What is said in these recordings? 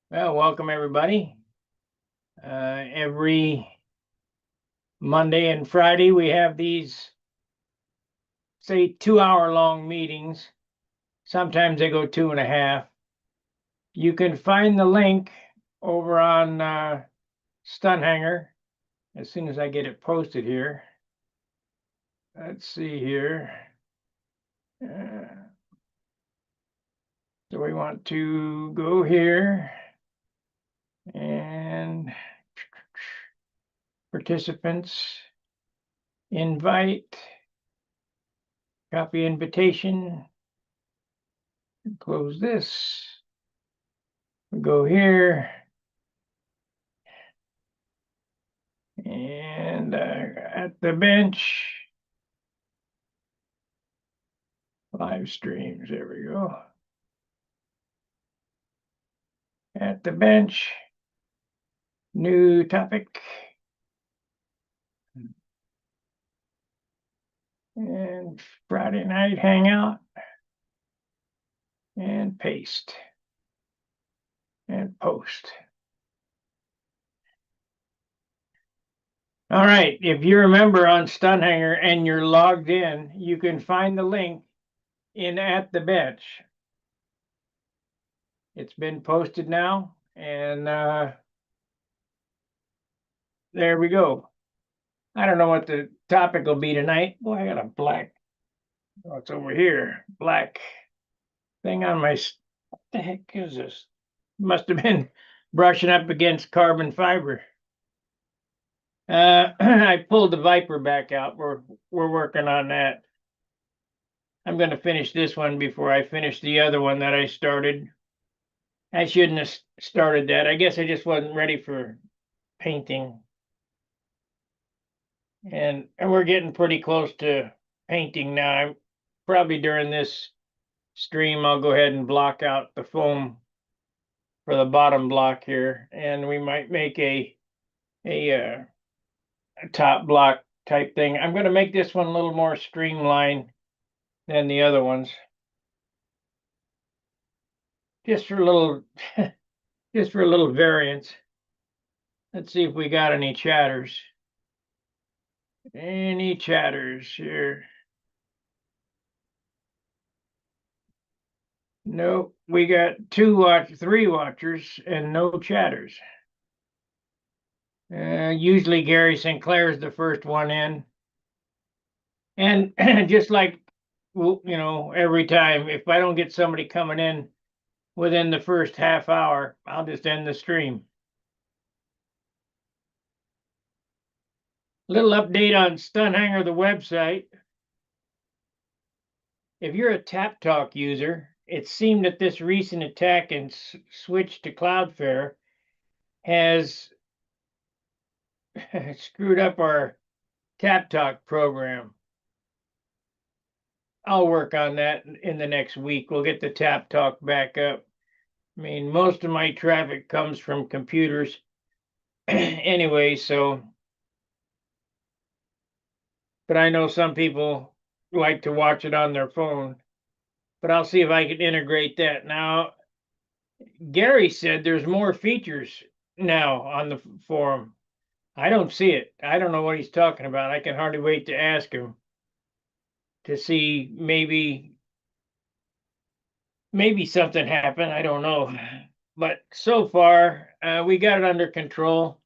Well, welcome everybody. Every Monday and Friday, we have these, say, 2 hour long meetings. Sometimes they go 2.5. You can find the link over on Stunt Hangar as soon as I get it posted here. Let's see here. So we want to go here and participants, invite, copy invitation, close this. We go here and at the bench, live streams. There we go. At the bench, new topic. And Friday night hangout. And paste. And post. All right, if you're a member on Stunt Hangar and you're logged in, you can find the link in at the bench. It's been posted now, and there we go. I don't know what the topic will be tonight. Boy, I got a black, oh, it's over here, black thing on my, what the heck is this? Must have been brushing up against carbon fiber. I pulled the Viper back out. We're working on that. I'm going to finish this one before I finish the other one that I started. I shouldn't have started that. I guess I just wasn't ready for painting. And we're getting pretty close to painting now. I'm probably during this stream, I'll go ahead and block out the foam for the bottom block here, and we might make a top block type thing. I'm going to make this one a little more streamlined than the other ones, just for a little just for a little variance. Let's see if we got any chatters. Any chatters here? No, we got three watchers and no chatters. Usually Gary Sinclair's the first one in. And just like, every time, if I don't get somebody coming in within the first half hour, I'll just end the stream. Little update on Stunt Hangar, the website. If you're a Tap Talk user, it seemed that this recent attack and switch to Cloudflare has screwed up our Tap Talk program. I'll work on that in the next week. We'll get the Tap Talk back up. I mean, most of my traffic comes from computers anyway, so. But I know some people like to watch it on their phone. But I'll see if I can integrate that. Now, Gary said there's more features now on the forum. I don't see it. I don't know what he's talking about. I can hardly wait to ask him to see maybe something happened. I don't know. But so far, we got it under control,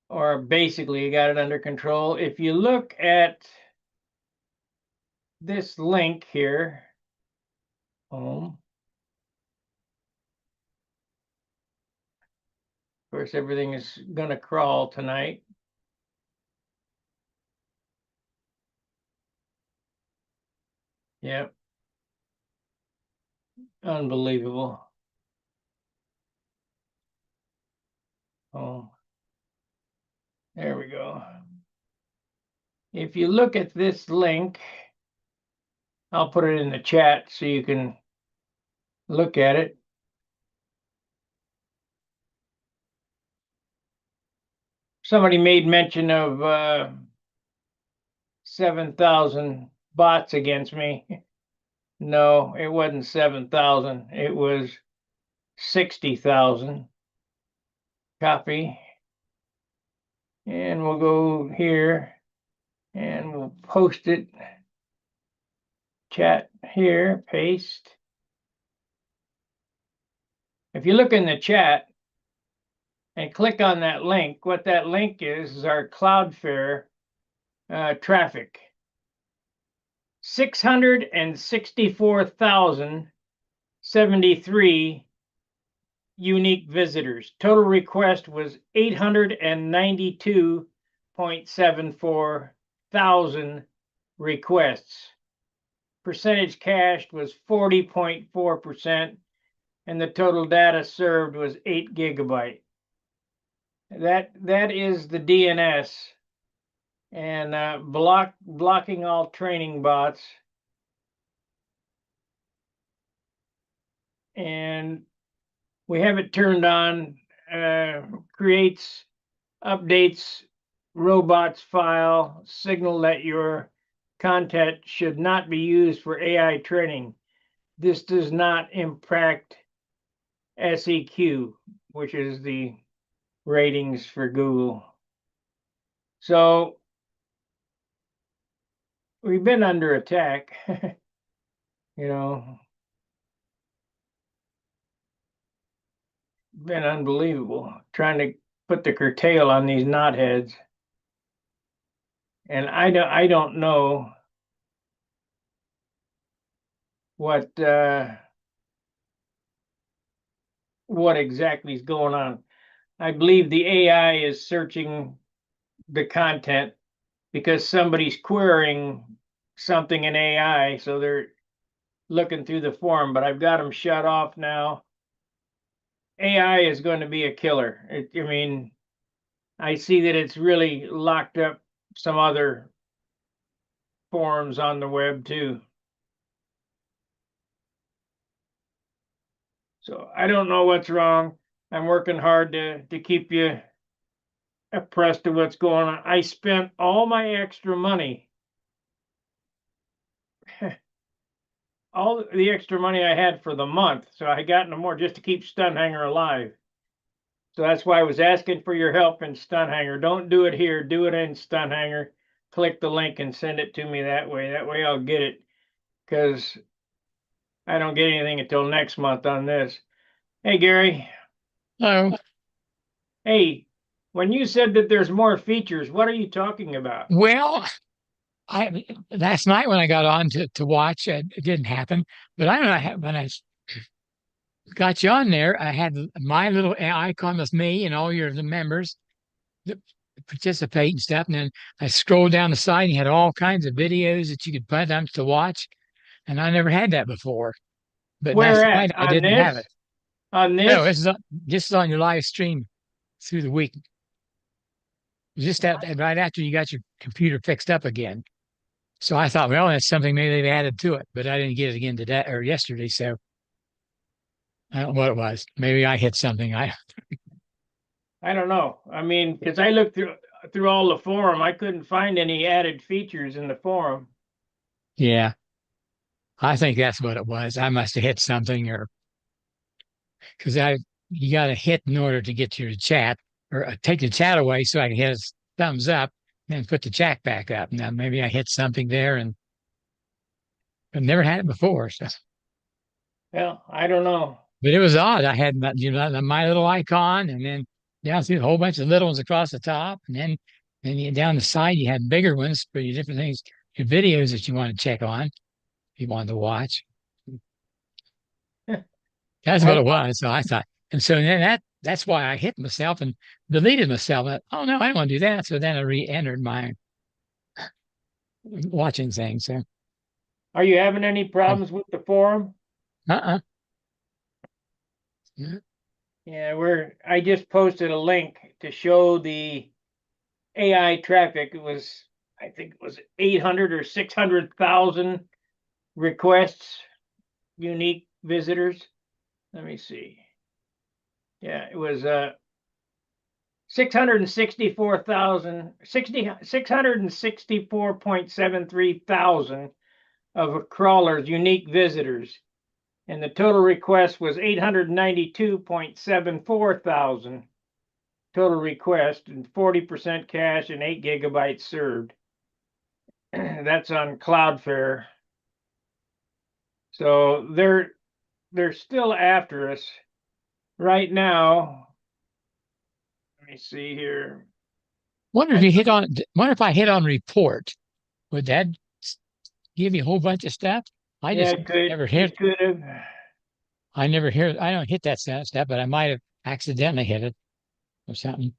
or basically got it under control. If you look at this link here, home. Of course, everything is going to crawl tonight. Yep. Unbelievable. Oh, there we go. If you look at this link, I'll put it in the chat so you can look at it. Somebody made mention of 7,000 bots against me. No, it wasn't 7,000. It was 60,000. Copy. And we'll go here and we'll post it. Chat here, paste. If you look in the chat and click on that link, what that link is our Cloudflare traffic. 664,073 unique visitors. Total request was 892.74 thousand requests. Percentage cached was 40.4%, and the total data served was 8 gigabyte. That is the DNS, and blocking all training bots. And we have it turned on, creates, updates robots file, signal that your content should not be used for AI training. This does not impact SEQ, which is the ratings for Google. So we've been under attack, you know, been unbelievable trying to put the curtail on these knotheads. And I don't know what exactly is going on. I believe the AI is searching the content because somebody's querying something in AI, so they're looking through the forum, but I've got them shut off now. AI is going to be a killer. I mean, I see that it's really locked up some other forums on the web too. So I don't know what's wrong. I'm working hard to keep you abreast of what's going on. I spent all my extra money, all the extra money I had for the month, so I got no more just to keep Stunt Hangar alive. So that's why I was asking for your help in Stunt Hangar. Don't do it here. Do it in Stunt Hangar. Click the link and send it to me that way. That way I'll get it, because I don't get anything until next month on this. Hey, Gary. Hello. Hey, when you said that there's more features, what are you talking about? Well, I last night when I got on to watch, it didn't happen. But I don't know when I got you on there, I had my little icon with me and all the members that participate and stuff. And then I scrolled down the side and you had all kinds of videos that you could put on to watch. And I never had that before. But Where last at? night I On didn't have this? it. On No, this? this is on your live stream through the week. Just that right after you got your computer fixed up again. So I thought, well, that's something maybe they've added to it, but I didn't get it again today or yesterday. So I don't know what it was. Maybe I hit something. I don't know. I mean, because I looked through all the forum, I couldn't find any added features in the forum. Yeah, I think that's what it was. I must have hit something, or because you got to hit in order to get your chat, or take the chat away so I can hit a thumbs up and put the chat back up. Now maybe I hit something there, and I've never had it before. So, Well, I don't know. but it was odd. I had my little icon, and then down through a whole bunch of little ones across the top, and then down the side you had bigger ones for your different things, your videos that you want to check on if you wanted to watch. That's I what it was. So I thought, and so then that's why I hit myself and deleted myself. Oh no, I don't want to do that. So then I re-entered my watching thing. So Are you having any uh problems with the forum? uh Yeah, I just posted a link to show the AI traffic. I think it was 800 or 600,000 requests, unique visitors. Let me see. Yeah, it was 664.73 thousand of crawlers, unique visitors. And the total request was 892.74 thousand total request, and 40% cash and 8 gigabytes served. That's on Cloudflare. So they're still after us right now. Let me see here. Wonder if I hit on report, would that give you a whole bunch of stuff? I Yeah, just never hit. could have. I don't hit that stuff, but I might have accidentally hit it or something.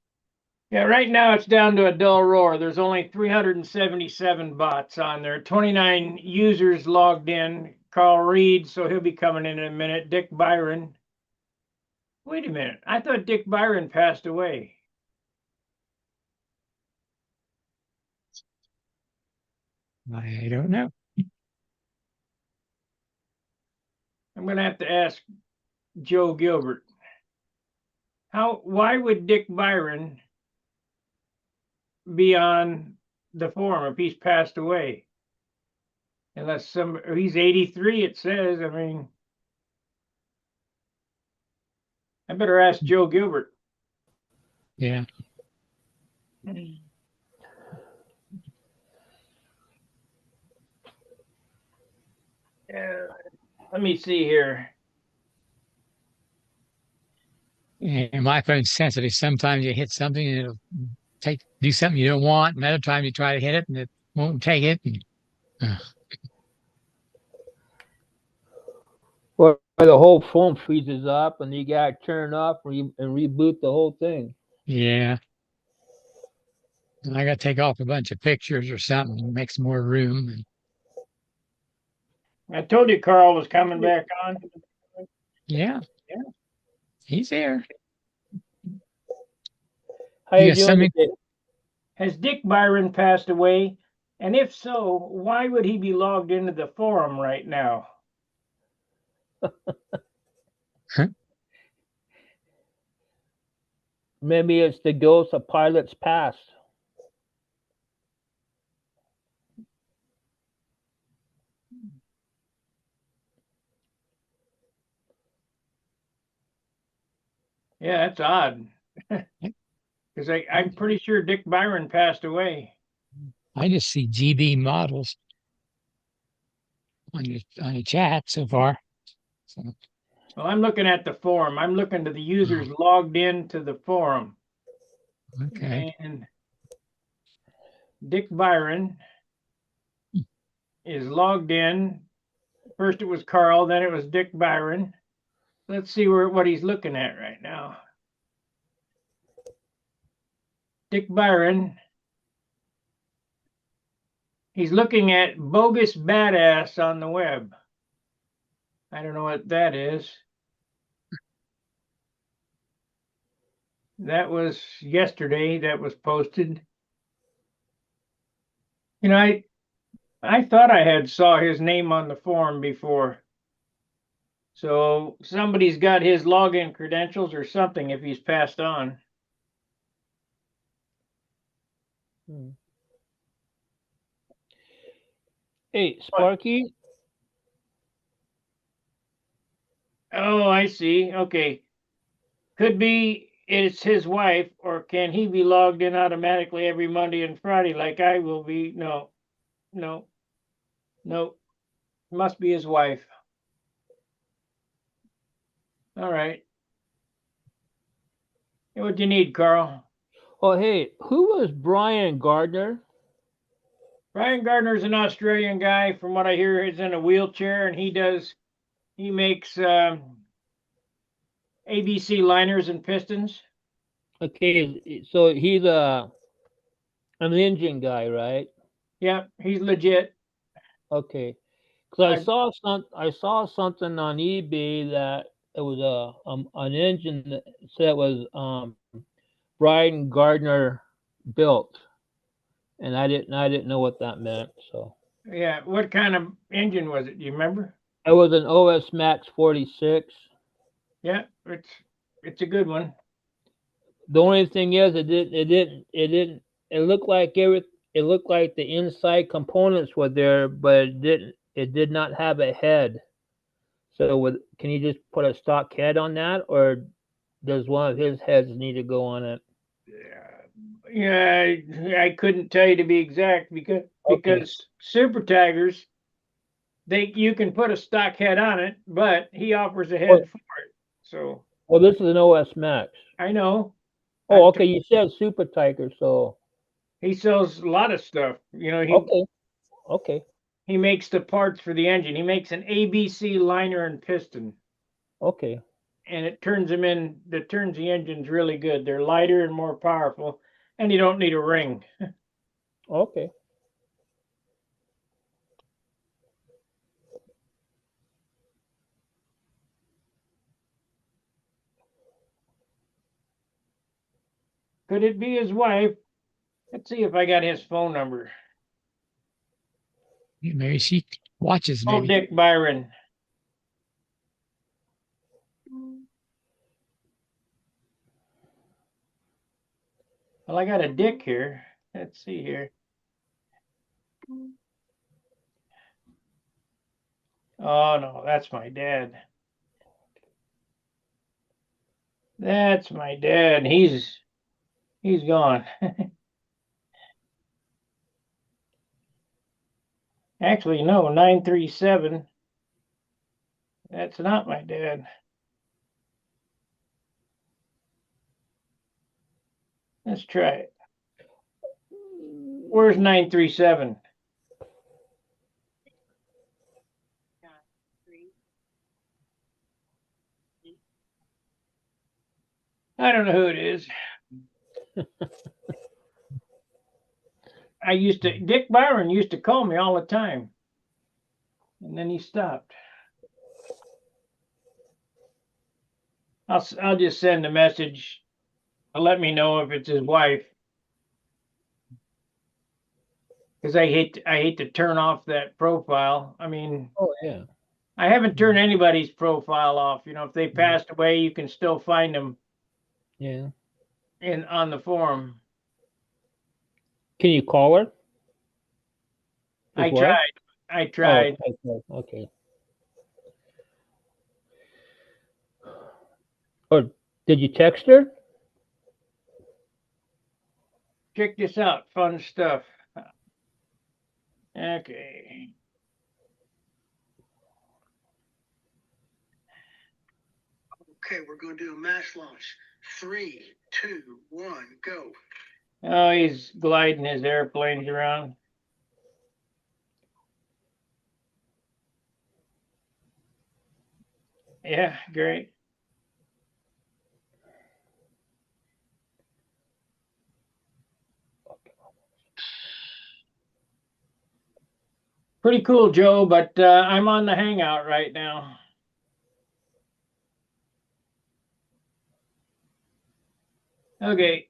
Yeah, right now it's down to a dull roar. There's only 377 bots on there, 29 users logged in. Carl Reed, so he'll be coming in a minute. Dick Byron. Wait a minute. I thought Dick Byron passed away. I don't know. I'm going to have to ask Joe Gilbert. Why would Dick Byron be on the forum if he's passed away? Unless he's 83, it says. I mean, I better ask Joe Gilbert. Yeah. Yeah. Let me see here. And my phone's sensitive. Sometimes you hit something and it'll do something you don't want. Another time you try to hit it and it won't take it. Or the whole phone freezes up and you gotta turn it off and reboot the whole thing. Yeah. And I got to take off a bunch of pictures or something to make some more room. I told you Carl was coming back on. Yeah. He's there. How you doing today? Has Dick Byron passed away? And if so, why would he be logged into the forum right now? Maybe it's the ghost of pilots past. Yeah, that's odd. Because I'm pretty sure Dick Byron passed away. I just see GB models on your chat so far. So. Well, I'm looking at the forum. I'm looking to the users logged into the forum. Okay. And Dick Byron is logged in. First it was Carl, then it was Dick Byron. Let's see what he's looking at right now. Dick Byron. He's looking at Bogus Badass on the web. I don't know what that is. That was yesterday that was posted. You know, I thought I had saw his name on the forum before. So somebody's got his login credentials or something if he's passed on. Hey, Sparky. Oh, I see. Okay. Could be it's his wife, or can he be logged in automatically every Monday and Friday like I will be? No. Must be his wife. All right. What do you need, Carl? Oh, hey, who was Brian Gardner? Brian Gardner's an Australian guy. From what I hear, he's in a wheelchair, and he makes ABC liners and pistons. Okay, so he's an engine guy, right? Yeah, he's legit. Okay, because I saw something on eBay that it was an engine that said it was Brian Gardner built, and I didn't know what that meant. So Yeah, what kind of engine was it? Do you remember? it was an OS Max 46. Yeah, it's a good one. The only thing is, it looked like it looked like the inside components were there, but it did not have a head. So can you just put a stock head on that, or does one of his heads need to go on it? Yeah, I couldn't tell you to be exact Okay. because Super Tigers, you can put a stock head on it, but he offers a head for it. So Well, this is an OS Max. I know. Oh, okay. You said Super Tiger, so He sells a lot of stuff. You know, okay, he makes the parts for the engine. He makes an ABC liner and piston, okay. and it turns the engines really good. They're lighter and more powerful, and you don't need a ring. Okay. Could it be his wife? Let's see if I got his phone number. Maybe she watches. Oh, Maybe. Dick Byron. Well, I got a Dick here. Let's see here. Oh no, that's my dad. That's my dad. He's gone. Actually, no, 937. That's not my dad. Let's try it. Where's 937? I don't know who it is. Dick Byron used to call me all the time. And then he stopped. I'll just send a message. Let me know if it's his wife. Because I hate to turn off that profile. I mean, Oh yeah. I haven't turned anybody's profile off. You know, if they passed away, you can still find them Yeah. on the forum. Can you call her? I tried. Oh, okay. Or did you text her? Check this out. Fun stuff. Okay. Okay, we're going to do a mass launch. 3, 2, 1, go. Oh, he's gliding his airplanes around. Yeah, great. Pretty cool, Joe, but I'm on the Hangout right now. Okay,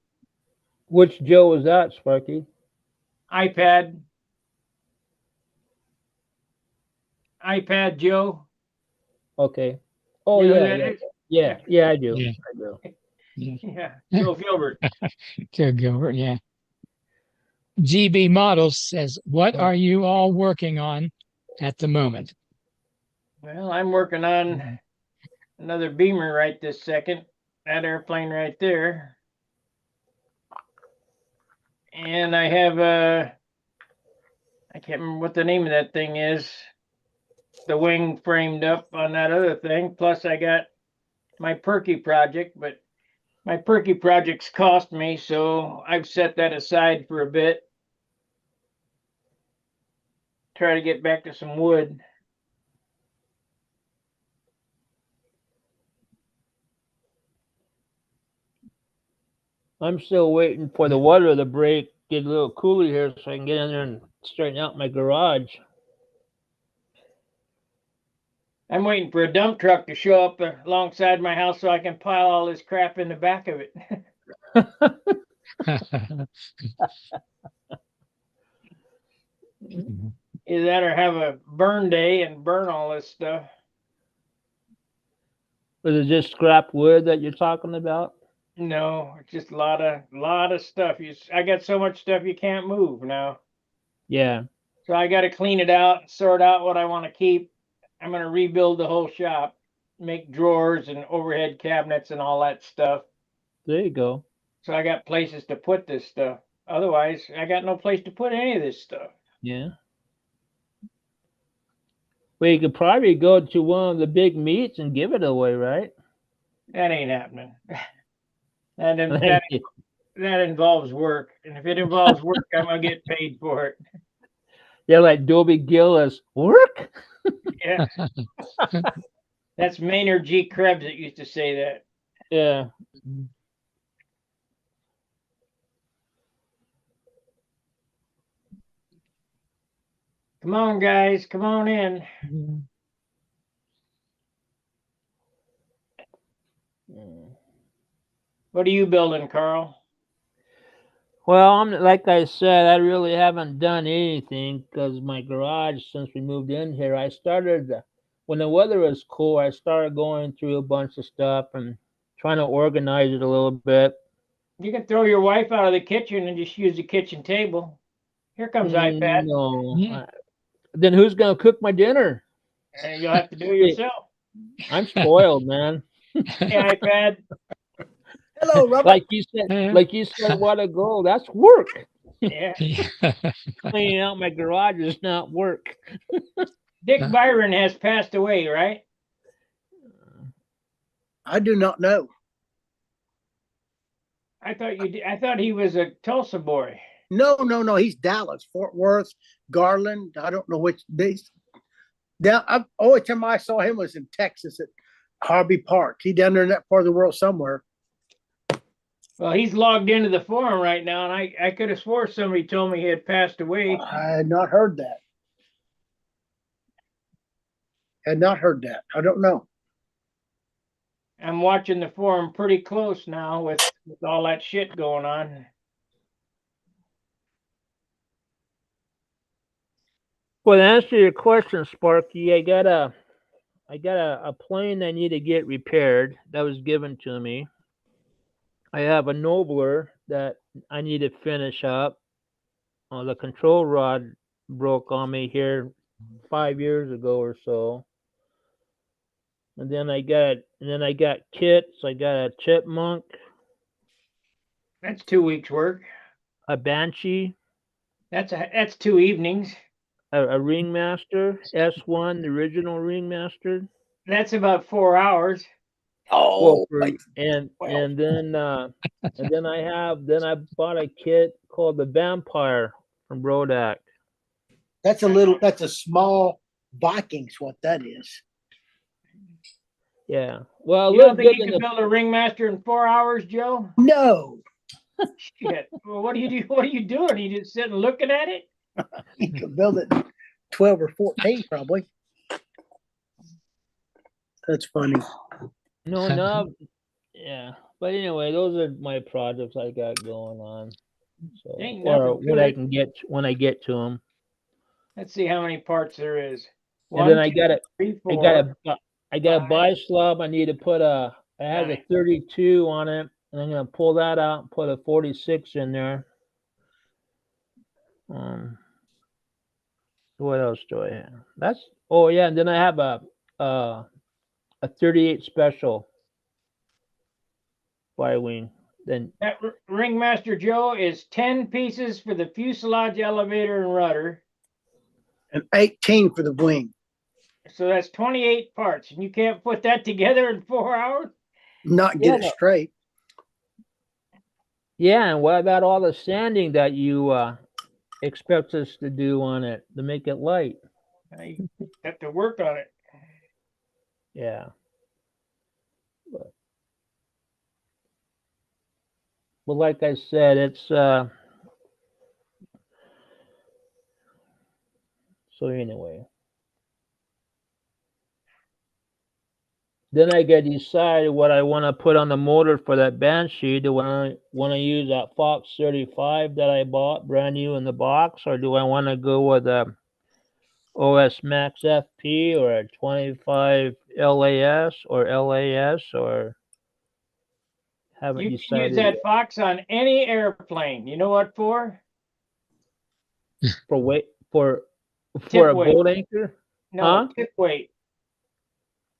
Which Joe was that, Sparky? iPad Joe. Okay. Oh You know who yeah, that yeah, is? yeah. I do. Yeah. I do. Yeah. Yeah, Joe Gilbert. Joe Gilbert. Yeah. GB Models says, "What are you all working on at the moment?" Well, I'm working on another Beamer right this second. That airplane right there. And I have I can't remember what the name of that thing is. The wing framed up on that other thing. Plus, I got my Perky project, but my Perky project's cost me, so I've set that aside for a bit. Try to get back to some wood. I'm still waiting for the weather to break, get a little cooler here, so I can get in there and straighten out my garage. I'm waiting for a dump truck to show up alongside my house so I can pile all this crap in the back of it. Either that or have a burn day and burn all this stuff. Was it just scrap wood that you're talking about? No, it's just a lot of stuff. I got so much stuff you can't move now. Yeah. So I got to clean it out, sort out what I want to keep, I'm gonna rebuild the whole shop, make drawers and overhead cabinets and all that stuff. There you go. So I got places to put this stuff. Otherwise, I got no place to put any of this stuff. Yeah. Well, you could probably go to one of the big meets and give it away, right? That ain't happening. that that involves work, and if it involves work, I'm gonna get paid for it. They're like Dobie Gillis. Work? Yeah, that's Maynard G. Krebs that used to say that. Yeah. Come on, guys, come on in. What are you building, Carl? Well, like I said, I really haven't done anything because my garage, since we moved in here, I started when the weather was cool. I started going through a bunch of stuff and trying to organize it a little bit. You can throw your wife out of the kitchen and just use the kitchen table. Here comes iPad. No. Then who's gonna cook my dinner? And you'll have to do it yourself. I'm spoiled, man. Hey, iPad. Hello, Robert. Like you said a while ago, that's work. Yeah. Cleaning out my garage is not work. Dick Byron has passed away, right? I do not know. I thought you did. I thought he was a Tulsa boy. No. He's Dallas, Fort Worth, Garland. I don't know which base. Only time I saw him was in Texas at Hobby Park. He down there in that part of the world somewhere. Well, he's logged into the forum right now, and I could have swore somebody told me he had passed away. I had not heard that. I don't know. I'm watching the forum pretty close now with all that shit going on. Well, to answer your question, Sparky, I got a plane I need to get repaired that was given to me. I have a Nobler that I need to finish up. The control rod broke on me here 5 years ago or so. And then I got kits. I got a chipmunk, That's 2 weeks work. a banshee, That's 2 evenings. a ringmaster, S1, the original ringmaster. That's about 4 hours. Oh, And then I bought a kit called the Vampire from Brodak. that's a small Vikings. What that is? Yeah. Well, You don't think you can build a ringmaster in 4 hours, Joe? No, Shit. Well, what do you do? What are you doing? You just sitting looking at it? you can build it in 12 or 14 probably. That's funny. No. Yeah. But anyway, those are my projects I got going on. So, Ain't or nothing to when I it. can get when I get to them. Let's see how many parts there is. And then I 2, got 3, 4. I got a 5. buy slab. I need to put I had a 9. 32 on it, and I'm gonna pull that out and put a 46 in there. What else do I have? And then I have a 38 special Y-wing. Then That ringmaster Joe is 10 pieces for the fuselage, elevator, and rudder. And 18 for the wing. So that's 28 parts, and you can't put that together in 4 hours. Not get it straight. yeah, and what about all the sanding that you expect us to do on it to make it light? I have to work on it. Yeah. But like I said, it's so anyway. Then I got to decide what I want to put on the motor for that Banshee. Do I want to use that Fox 35 that I bought brand new in the box, or do I want to go with a OS Max FP or a 25 LAS or haven't You can decided use that yet. Fox on any airplane. You know what for? For Tip a weight. boat anchor? No, Huh? tip weight.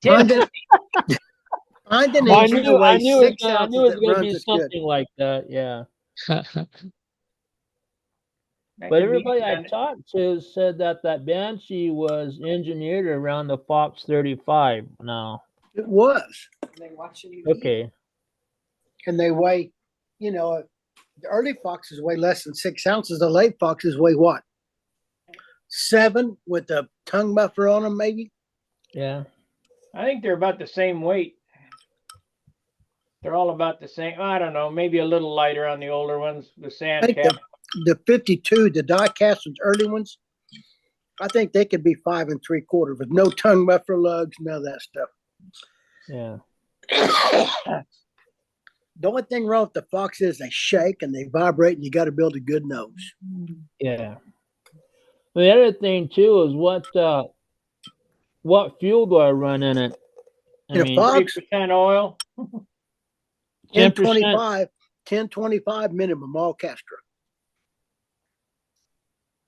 Find an, find an Well, I engine knew, that weighs it was 6 gonna, I ounces knew it was that going to runs be as good. something like that. Yeah. That But could be everybody I done. talked to said that that Banshee was engineered around the Fox 35 now. It was. Okay. And they weigh, you know, the early foxes weigh less than 6 ounces. The late foxes weigh what? 7 with a tongue muffler on them, maybe? Yeah. I think they're about the same weight. They're all about the same. I don't know, maybe a little lighter on the older ones, the I sand think cap. the 52, the die cast ones, early ones, I think they could be 5 3/4 with no tongue muffler lugs, none of that stuff. Yeah. The only thing wrong with the fox is they shake and they vibrate, and you got to build a good nose. Yeah. Well, the other thing too is what fuel do I run in it? I In a mean, fox, 3% oil. 10%. 10-25 minimum, all castor.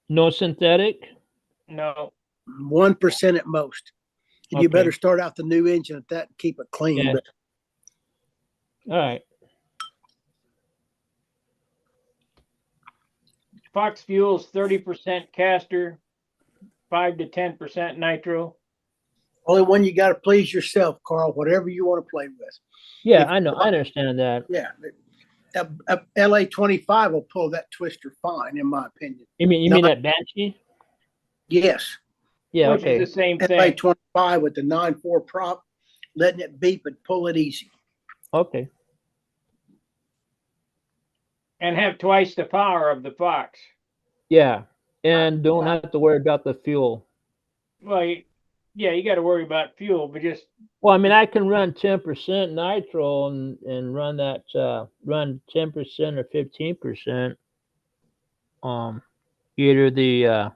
No synthetic. No. 1% at most. And you Okay. better start out the new engine at that and keep it clean. Yeah. But All right. Fox fuel's 30% castor, 5 to 10% nitro. only one you got to please yourself, Carl, whatever you want to play with. Yeah, If- I know. I understand that. Yeah. A LA 25 will pull that twister fine, in my opinion. You mean Not- that Banshee? Yes. Yeah. Which Okay. is the same LA thing. 25 with the 9.4 prop, letting it beep and pull it easy. Okay. And have twice the power of the Fox. Yeah, and don't have to worry about the fuel. Well, yeah, you got to worry about fuel, but just Well, I mean, I can run 10% nitro and run that run 10% or 15%. Either the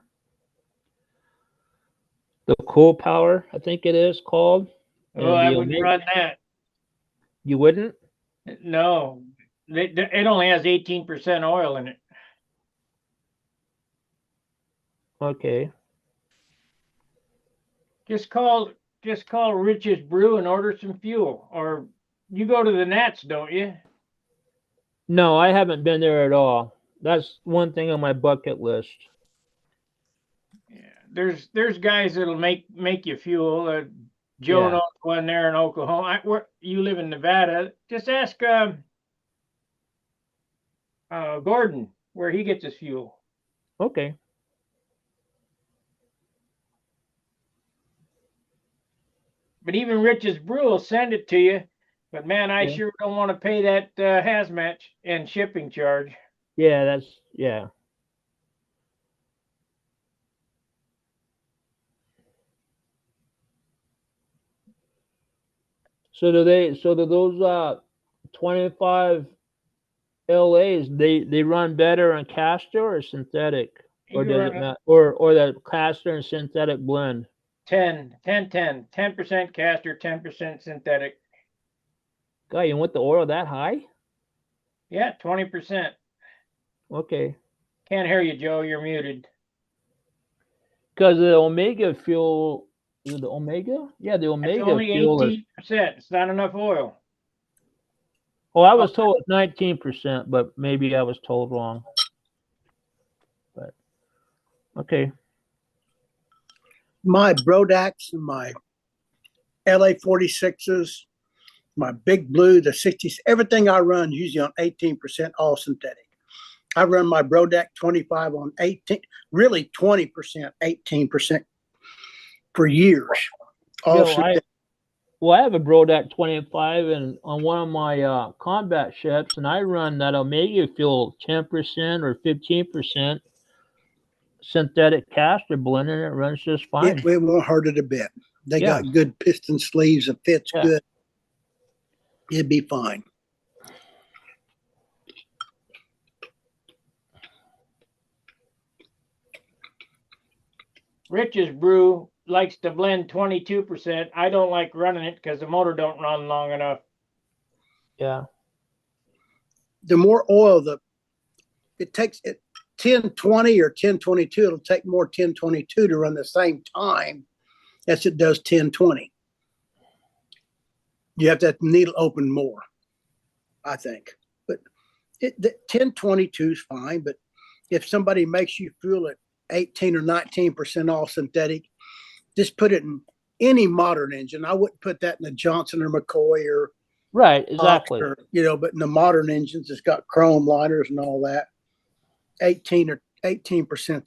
cool power, I think it is called. oh, and I the wouldn't Omega. run that. You wouldn't? No, it only has 18% oil in it. Okay. Just call Rich's Brew and order some fuel. Or you go to the Nats, don't you? No, I haven't been there at all. That's one thing on my bucket list. Yeah, there's guys that'll make you fuel. Joe Yeah. knows one there in Oklahoma. Where you live in Nevada, just ask Gordon where he gets his fuel. Okay. But even Rich's Brew will send it to you. But man, I Yeah. sure don't want to pay that hazmat and shipping charge. Yeah, yeah. So do those 25 LAs they run better on castor or synthetic? Or You does it run matter? Or the castor and synthetic blend? 10% castor, 10% synthetic. God, you want the oil that high? Yeah, 20%. Okay. Can't hear you, Joe. You're muted. Because the Omega fuel, is it the Omega? Yeah, the It's Omega only fuel is. 18%. It's not enough oil. Oh, I was told it's 19%, but maybe I was told wrong. But okay. My Brodacks and my LA 46s, my Big Blue, the 60s, everything I run usually on 18% all synthetic. I run my Brodack 25 on 18, really 20%, 18% for years. All synthetic. I have a Brodack 25 and on one of my combat ships, and I run that Omega fuel 10% or 15% synthetic castor blend, and it runs just fine. It won't hurt it a bit. They Yeah. got good piston sleeves and fits Yeah. good. It'd be fine. Rich's Brew likes to blend 22%. I don't like running it because the motor don't run long enough. Yeah. The more oil, it takes it 1020 or 1022. It'll take more 1022 to run the same time as it does 1020. You have to have the needle open more, I think. But the 1022 is fine. But if somebody makes you feel it 18 or 19% all synthetic, just put it in any modern engine. I wouldn't put that in a Johnson or McCoy or Right, exactly. Oxford, but in the modern engines, it's got chrome liners and all that. 18%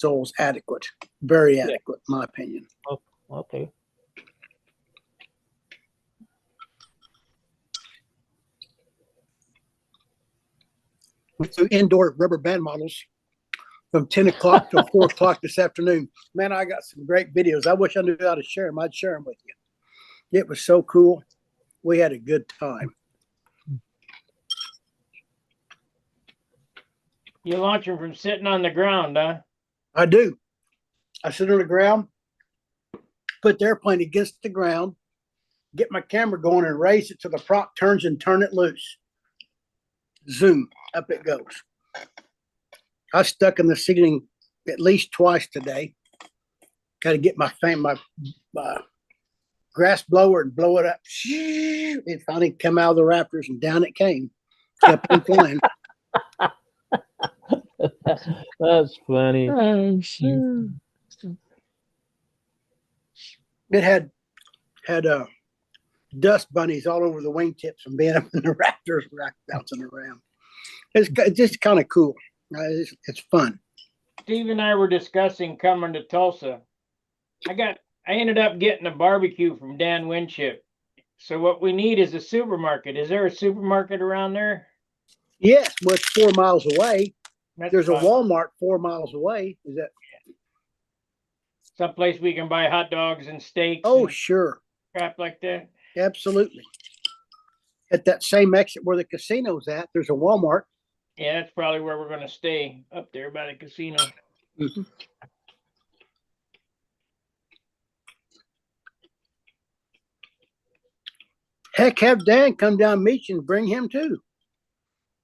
oil is adequate, very adequate, in my opinion. Oh, okay. So indoor rubber band models from 10 o'clock till 4 o'clock this afternoon. Man, I got some great videos. I wish I knew how to share them. I'd share them with you. It was so cool. We had a good time. You launch them from sitting on the ground, huh? I do. I sit on the ground, put the airplane against the ground, get my camera going and raise it till the prop turns and turn it loose. Zoom, up it goes. I stuck in the ceiling at least twice today. Got to get my grass blower and blow it up. It finally came out of the rafters and down it came. Kept on flying. That's funny. Oh, shoot. It had dust bunnies all over the wingtips from being up in the rafters, bouncing around. It's just kind of cool. It's fun. Steve and I were discussing coming to Tulsa. I ended up getting a barbecue from Dan Winship. So what we need is a supermarket. Is there a supermarket around there? Yes, well, it's 4 miles away. That's There's a fine. Walmart 4 miles away. Is that? Someplace we can buy hot dogs and steaks Oh, and sure. crap like that. Absolutely. At that same exit where the casino's at, there's a Walmart. Yeah, that's probably where we're going to stay, up there by the casino. Mhm. Heck, have Dan come down and meet you and bring him too.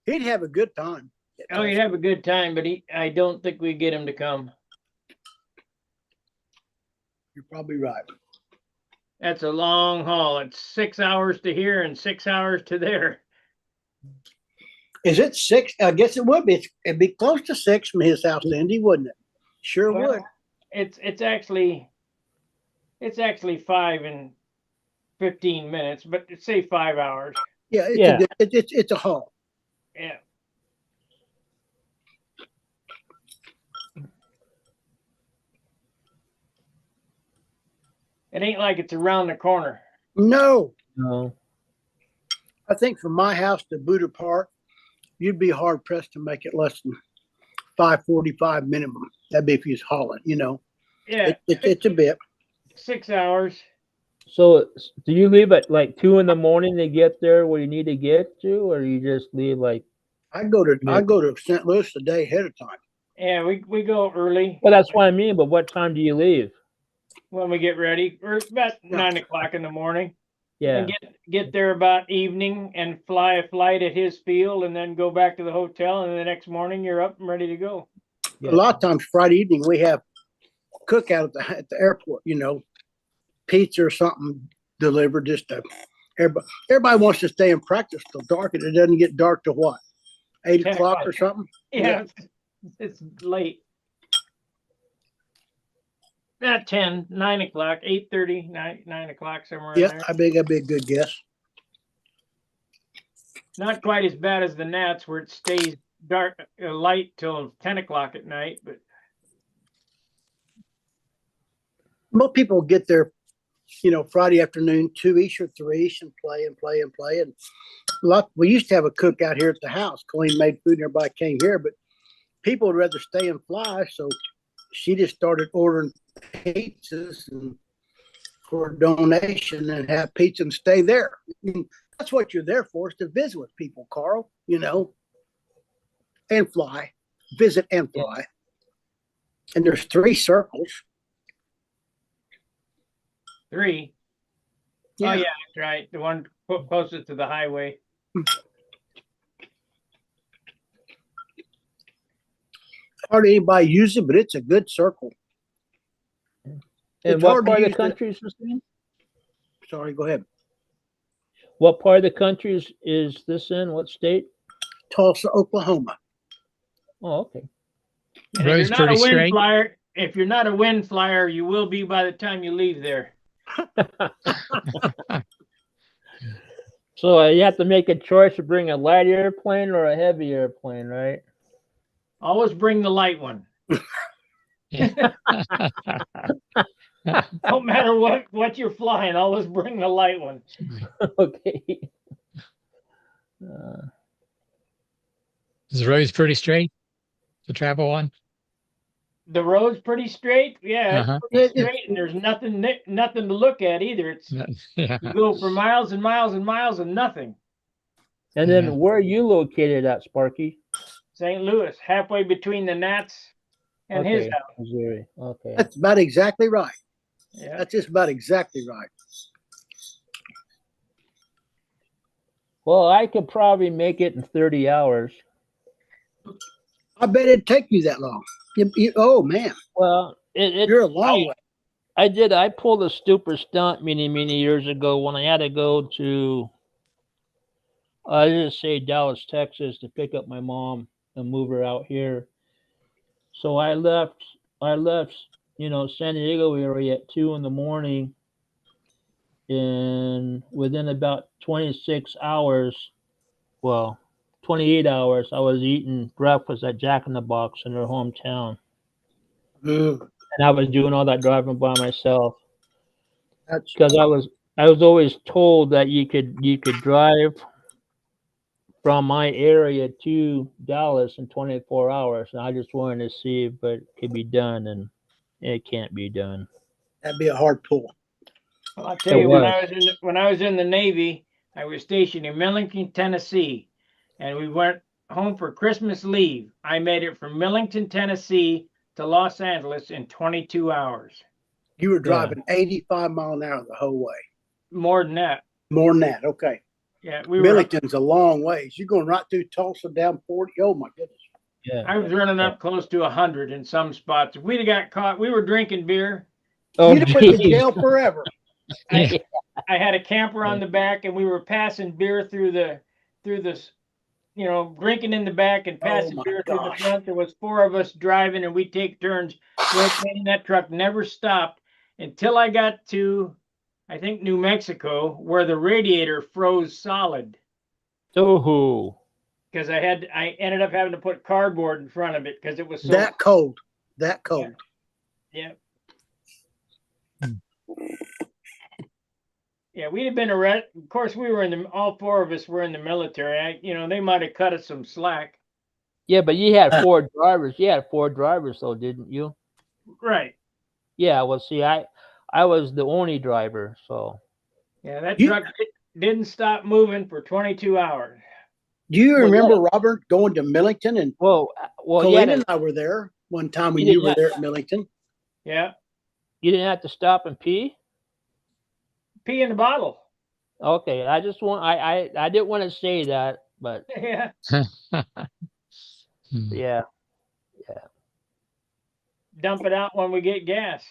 He'd have a good time. Oh, you'd have a good time, but I don't think we get him to come. You're probably right. That's a long haul. It's 6 hours to here and 6 hours to there. Is it 6? I guess it would be. It'd be close to 6 from his house to Indy, wouldn't it? Sure Well, would. It's actually 5 and 15 minutes, but say 5 hours. Yeah, Yeah. It's a haul. Yeah. It ain't like it's around the corner. No, No. I think from my house to Buda Park, you'd be hard pressed to make it less than 5:45 minimum. That'd be if you was hauling, Yeah, It's a bit. 6 hours. So do you leave at like 2 in the morning to get there where you need to get to, or you just leave like? I go to St. Louis a day ahead of time. Yeah, we go early Well, that's what I mean. But what time do you leave? when we get ready, or about 9 o'clock in the morning. Yeah. And get there about evening and fly a flight at his field, and then go back to the hotel. And the next morning you're up and ready to go. Yeah. A lot of times Friday evening we have cookout at the airport. Pizza or something delivered. Just to everybody wants to stay in practice till dark, and it doesn't get dark till what, 8 10 o'clock o'clock. or something. Yeah, it's late. Not 10, 9 o'clock, 8:30, 9 o'clock, somewhere in Yeah, there. I think that'd be a good guess. Not quite as bad as the Nats, where it stays dark, light till 10 o'clock at night. But Most people get there, Friday afternoon, 2-ish or 3-ish, and play. And we used to have a cookout here at the house. Colleen made food and everybody came here, but people would rather stay and fly. So she just started ordering pizzas for donation and have pizza and stay there. I mean, that's what you're there for, is to visit with people, Carl, and fly, visit and fly. And there's 3 circles. 3. Yeah. Oh yeah, that's right. The one closest to the highway. Hardly anybody uses it, but it's a good circle. And It's what hard to part of the use country is this in? Sorry, go ahead. What part of the country is this in? What state? Tulsa, Oklahoma. Oh, okay. And Road's pretty straight. if you're not a wind flyer, you will be by the time you leave there. So you have to make a choice to bring a light airplane or a heavy airplane, right? Always bring the light one. No matter what you're flying, always bring the light one. Okay. The road's pretty straight to travel on. The road's pretty straight. Yeah, Uh-huh. it's pretty straight, and there's nothing to look at either. It's Yeah. you go for miles and miles and miles and nothing. And then where are you located at, Sparky? St. Louis, halfway between the Nats and his house. Missouri. Okay. That's about exactly right. Yeah. That's just about exactly right. Well, I could probably make it in 30 hours. I bet it'd take you that long. Oh man, Well, you're a long way. I pulled a stupid stunt many years ago when I had to go to, I just say Dallas, Texas, to pick up my mom and move her out here. So I left, San Diego area at 2 a.m. And within about 26 hours, well, 28 hours, I was eating breakfast at Jack in the Box in their hometown. Mm, And I was doing all that driving by myself that's because I was always told that you could drive from my area to Dallas in 24 hours. And I just wanted to see if it could be done, and it can't be done. that'd be a hard pull. Well, I'll tell It you, was. when I was in the Navy, I was stationed in Millington, Tennessee, and we went home for Christmas leave. I made it from Millington, Tennessee to Los Angeles in 22 hours. You were driving 85 mile an hour the whole way. More than that. More than that. Okay. Yeah, we were. Millington's a long ways. You're going right through Tulsa down 40. Oh my goodness. Yeah. I was running up close to 100 in some spots. If we'd have got caught, we were drinking beer. Oh, You'd have went to geez. jail forever. I had a camper on the back, and we were passing beer through the, drinking in the back and passing my beer through the gosh. front. There was 4 of us driving, and we'd take turns. And that truck never stopped until I got to, I think, New Mexico, where the radiator froze solid. Oh, Because I ended up having to put cardboard in front of it because it was so That cold. That cold. Yeah. Yeah, we'd have been arrested. Of course, we were all 4 of us were in the military. They might have cut us some slack. yeah, but you had 4 drivers. You had 4 drivers, though, didn't you? Right. Yeah. Well, see, I was the only driver, so. Yeah, that You- truck didn't stop moving for 22 hours. Do you Well, remember, yeah. Robert, going to Millington? And Well, Colleen yeah. and I were there one time when You you did were not- there at Millington. Yeah. You didn't have to stop and pee. Pee in the bottle. Okay, I just want I didn't want to say that, but Yeah. yeah. Dump it out when we get gas.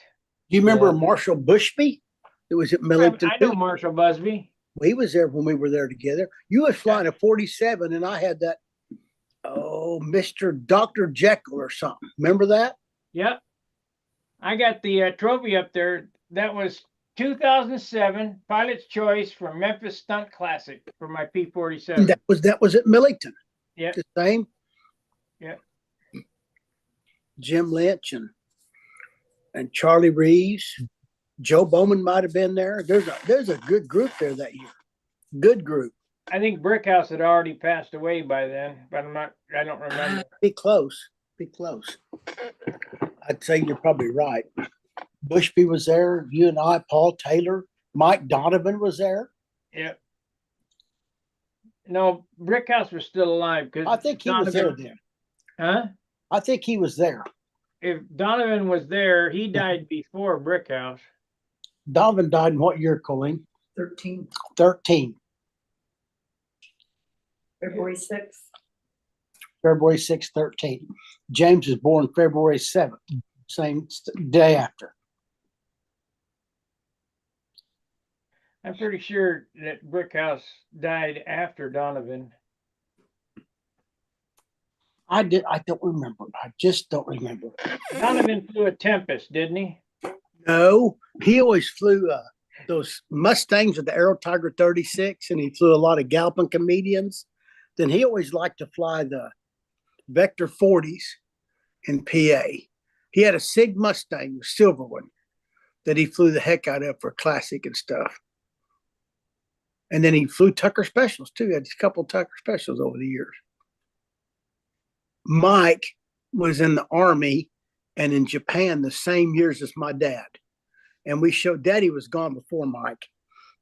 Do you remember Yeah. Marshall Bushby? It was at Millington. I know Marshall Busby. Well, he was there when we were there together. You was flying a 47, and I had that, Mr. Dr. Jekyll or something. Remember that? Yep. I got the trophy up there. That was 2007 Pilot's Choice for Memphis Stunt Classic for my P-47. That was at Millington. Yeah. The same. Yeah. Jim Lynch and Charlie Reeves. Joe Bowman might have been there. There's a good group there that year. Good group. I think Brickhouse had already passed away by then, but I don't remember. Be close. Be close. I'd say you're probably right. Bushby was there. You and I, Paul Taylor, Mike Donovan was there. Yeah. No, Brickhouse was still alive because I think he was there then. Huh? I think he was there. If Donovan was there, he died before Brickhouse. Donovan died in what year, Colleen? 13, 13. February 6th. February 6th, 13. James was born February 7th, same day after. I'm pretty sure that Brickhouse died after Donovan. I don't remember. I just don't remember. Donovan flew a Tempest, didn't he? No, he always flew those Mustangs with the Aero Tiger 36, and he flew a lot of Galloping Comedians. Then he always liked to fly the Vector 40s in PA. He had a Sig Mustang, a silver one, that he flew the heck out of for classic and stuff. And then he flew Tucker Specials too. He had a couple Tucker Specials over the years. Mike was in the Army and in Japan the same years as my dad. And we showed Daddy was gone before Mike.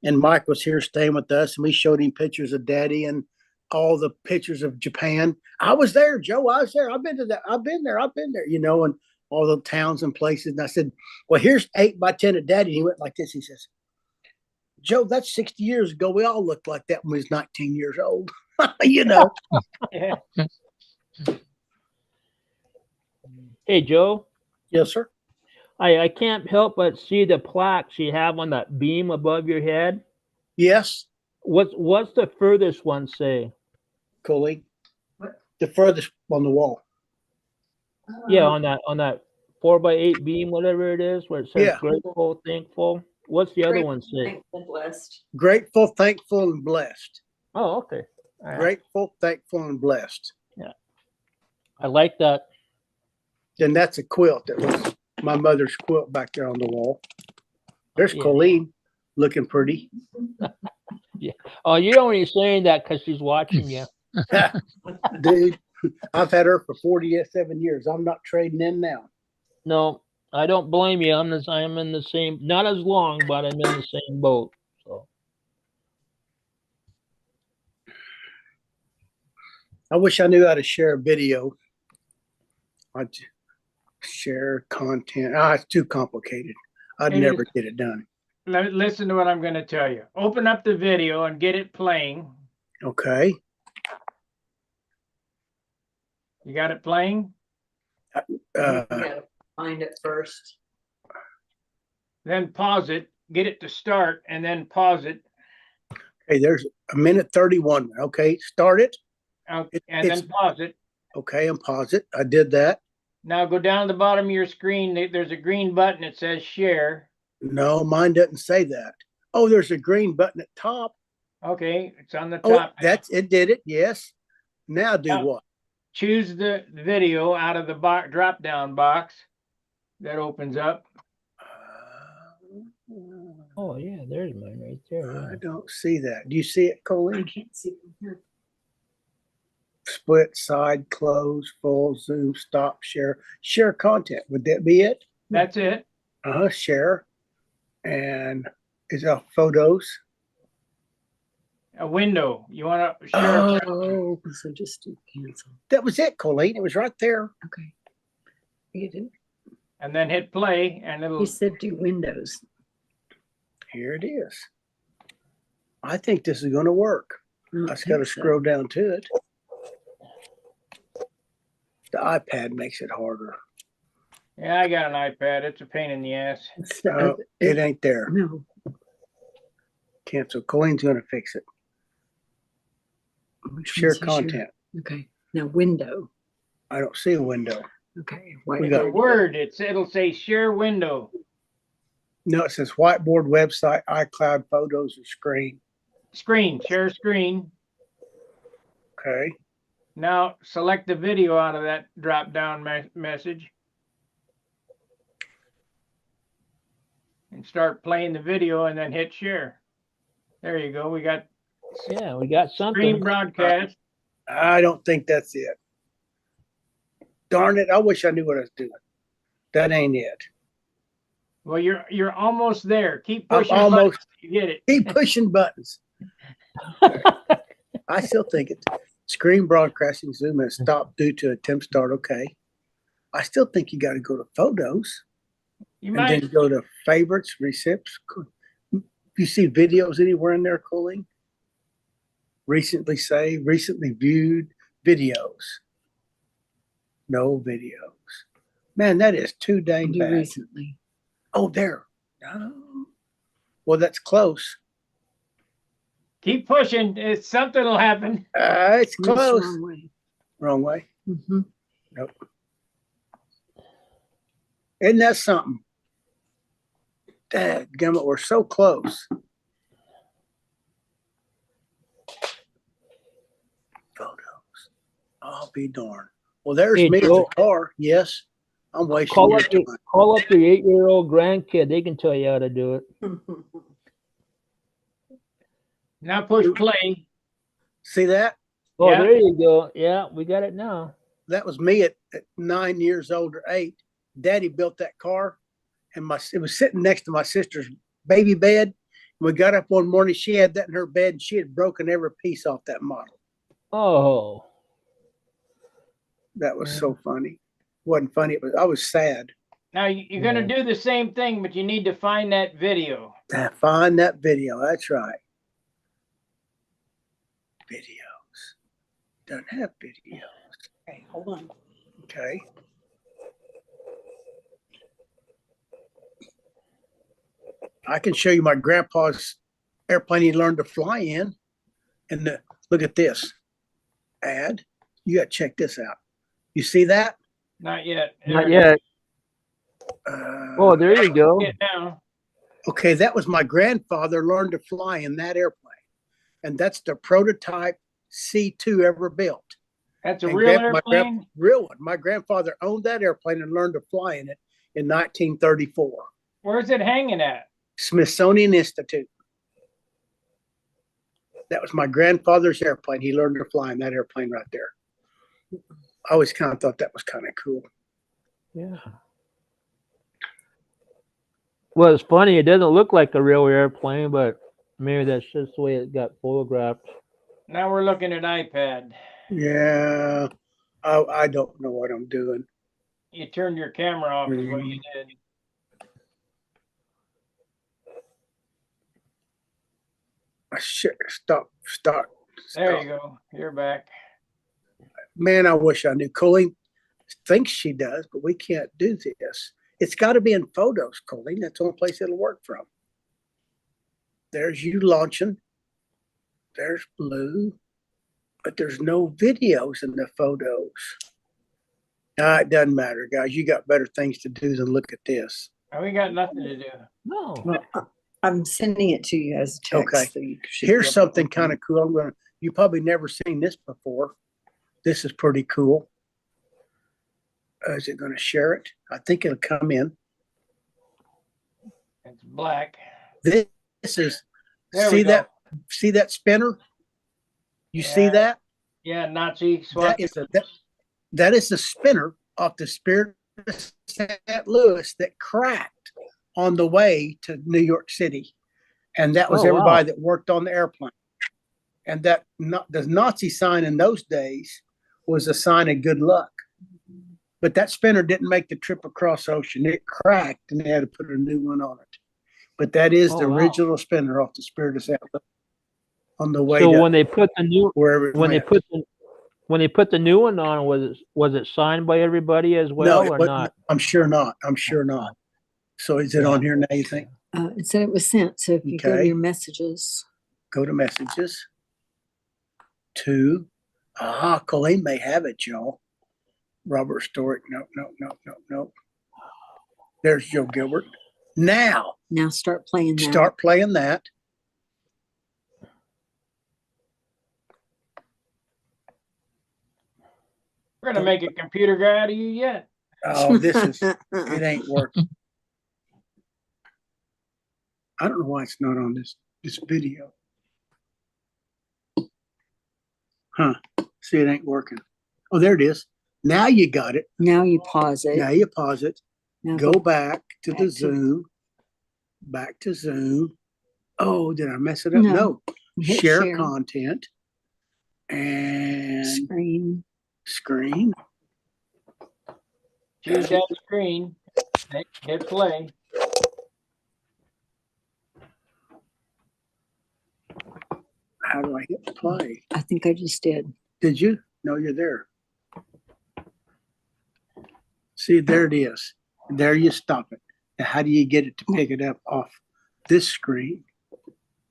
And Mike was here staying with us, and we showed him pictures of Daddy and all the pictures of Japan. I was there, Joe. I was there. I've been to that. I've been there, you know, and all the towns and places. And I said, well, here's 8x10 of Daddy. And he went like this. He says, Joe, that's 60 years ago. We all looked like that when we was 19 years old. You know. Yeah. Hey, Joe. Yes, sir. I can't help but see the plaques you have on that beam above your head. Yes, What's the furthest one say? Coley. What? The furthest on the wall. Yeah, on that 4x8 beam, whatever it is, where it says Yeah. grateful, thankful. What's the other one say? Thankful, blessed. Grateful, thankful, and blessed. Oh, okay. All right. Grateful, thankful, and blessed. I like that. Then that's a quilt. That was my mother's quilt back there on the wall. There's Yeah. Colleen looking pretty. Oh, you're only saying that because she's watching you. Dude, I've had her for 47 years. I'm not trading in now. No, I don't blame you. I'm in the same, not as long, but I'm in the same boat. So I wish I knew how to share a video. I'd share content. It's too complicated. I'd It never is. get it done. Listen to what I'm going to tell you. Open up the video and get it playing. Okay. You got it playing? You gotta find it first. Then pause it, get it to start, and then pause it. Okay, there's a minute 31. Okay, start it. And it's- then pause it. Okay, and pause it. I did that. Now go down to the bottom of your screen. There's a green button that says share. No, mine doesn't say that. Oh, there's a green button at top. Okay, it's on the Oh, top. that's it. Did it? Yes. Now do Now- what? Choose the video out of the drop down box that opens up. oh yeah, there's mine right there. I Yeah. don't see that. Do you see it, I Colleen? can't see from here. Split, side, close, full, zoom, stop, share. Share content. Would that be it? That's it. Share. And is that photos? A window. You want to share? Oh, So just do cancel. that was it, Colleen. It was right there. Okay. You didn't, And then hit play, and you it'll. said do windows. Here it is. I think this is going to work. I I just got to scroll down to it. The iPad makes it harder. Yeah, I got an iPad. It's a pain in the ass. Oh, it ain't there. No, Cancel. Colleen's going to fix it. which Share one's your content. Okay, now window. I don't see a window. Okay. We The got- word. It'll say share window. No, it says whiteboard, website, iCloud, photos, or screen. Screen. Share screen. Okay. Now select the video out of that drop down message. And start playing the video and then hit share. There you go. We got Yeah, we got something. screen broadcast. I don't think that's it. Darn it. I wish I knew what I was doing. That ain't it. Well, you're almost there. Keep I'm pushing. almost- buttons to get it. Keep pushing buttons. I still think it. Screen broadcasting zoom and stop due to attempt start. Okay. I still think you got to go to photos You and might. then go to favorites, receipts. You see videos anywhere in there, Colleen? Recently saved, recently viewed videos. No videos. Man, that is too dang Do bad. recently. Oh, there. Oh. Well, that's close. Keep pushing. It's something will happen. It's It's close. wrong way. Wrong way. Mhm. Nope. Isn't that something? Dadgummit, we're so close. Photos. I'll be darned. Well, there's Hey, me in the Joe. car. Yes. I'm wasting Call your up your time. call up your 8-year-old grandkid. They can tell you how to do it. Now push play. See that? Oh, Yeah. there you go. Yeah, we got it now. That was me at 9 years old or 8. Daddy built that car, and it was sitting next to my sister's baby bed. We got up one morning. She had that in her bed, and she had broken every piece off that model. Oh, That was Yeah. so funny. Wasn't funny. I was sad. Now you're going to Yeah. do the same thing, but you need to find that video. Find that video. That's right. Videos. Doesn't have videos. Okay, hold on. Okay. I can show you my grandpa's airplane he learned to fly in. And look at this ad. You got to check this out. You see that? Not yet. not There it yet. Oh, Uh, there you go. is. Get now. okay, that was my grandfather learned to fly in that airplane. And that's the prototype C2 ever built. That's a And real my airplane. real one. My grandfather owned that airplane and learned to fly in it in 1934. Where's it hanging at? Smithsonian Institute. That was my grandfather's airplane. He learned to fly in that airplane right there. I always kind of thought that was kind of cool. Yeah. Well, it's funny. It doesn't look like a real airplane, but maybe that's just the way it got photographed. Now we're looking at iPad. Yeah, I don't know what I'm doing. You turned your camera off is what you did. I should stop. There you go. You're back. Man, I wish I knew. Colleen thinks she does, but we can't do this. It's got to be in photos, Colleen. That's the only place it'll work from. There's you launching. There's blue, but there's no videos in the photos. Nah, it doesn't matter, guys. You got better things to do than look at this. We got nothing to do. No. Well, I'm sending it to you as a text. Okay. So you should Here's be able to something open kind it. of cool. You probably never seen this before. This is pretty cool. Is it going to share it? I think it'll come in. It's black. This is, There we go. see that spinner? You see Yeah. that? Yeah, Nazi swap. That is the spinner off the Spirit of St. Louis that cracked on the way to New York City. And that was Oh, wow. everybody that worked on the airplane. And the Nazi sign in those days was a sign of good luck. But that spinner didn't make the trip across the ocean. It cracked and they had to put a new one on it. But that is Oh, the wow. original spinner off the Spirit of St. Louis on the way So to when they put the new wherever it when they went. when they put the new one on, was it signed by everybody as well it or wasn't. not? I'm sure not. I'm sure not. So is it Yeah. on here now, you think? It said it was sent. So if you go to Okay. your messages, Go to messages. Colleen may have it, y'all. Robert Storick. Nope. There's Joe Gilbert. Now, now start playing that. start playing that. We're gonna make a computer guy out of you yet. Oh, it ain't working. I don't know why it's not on this video. Huh. See, it ain't working. Oh, there it is. Now you got it. Now you pause it. Now you pause it. Now Go back to back the to- Zoom. Back to Zoom. Oh, did I mess it up? No. No. hit Share content. And screen. screen. Choose that screen. Hit play. How do I hit play? I think I just did. Did you? No, you're there. See, there it is. There you stop it. Now, how do you get it to pick it up off this screen?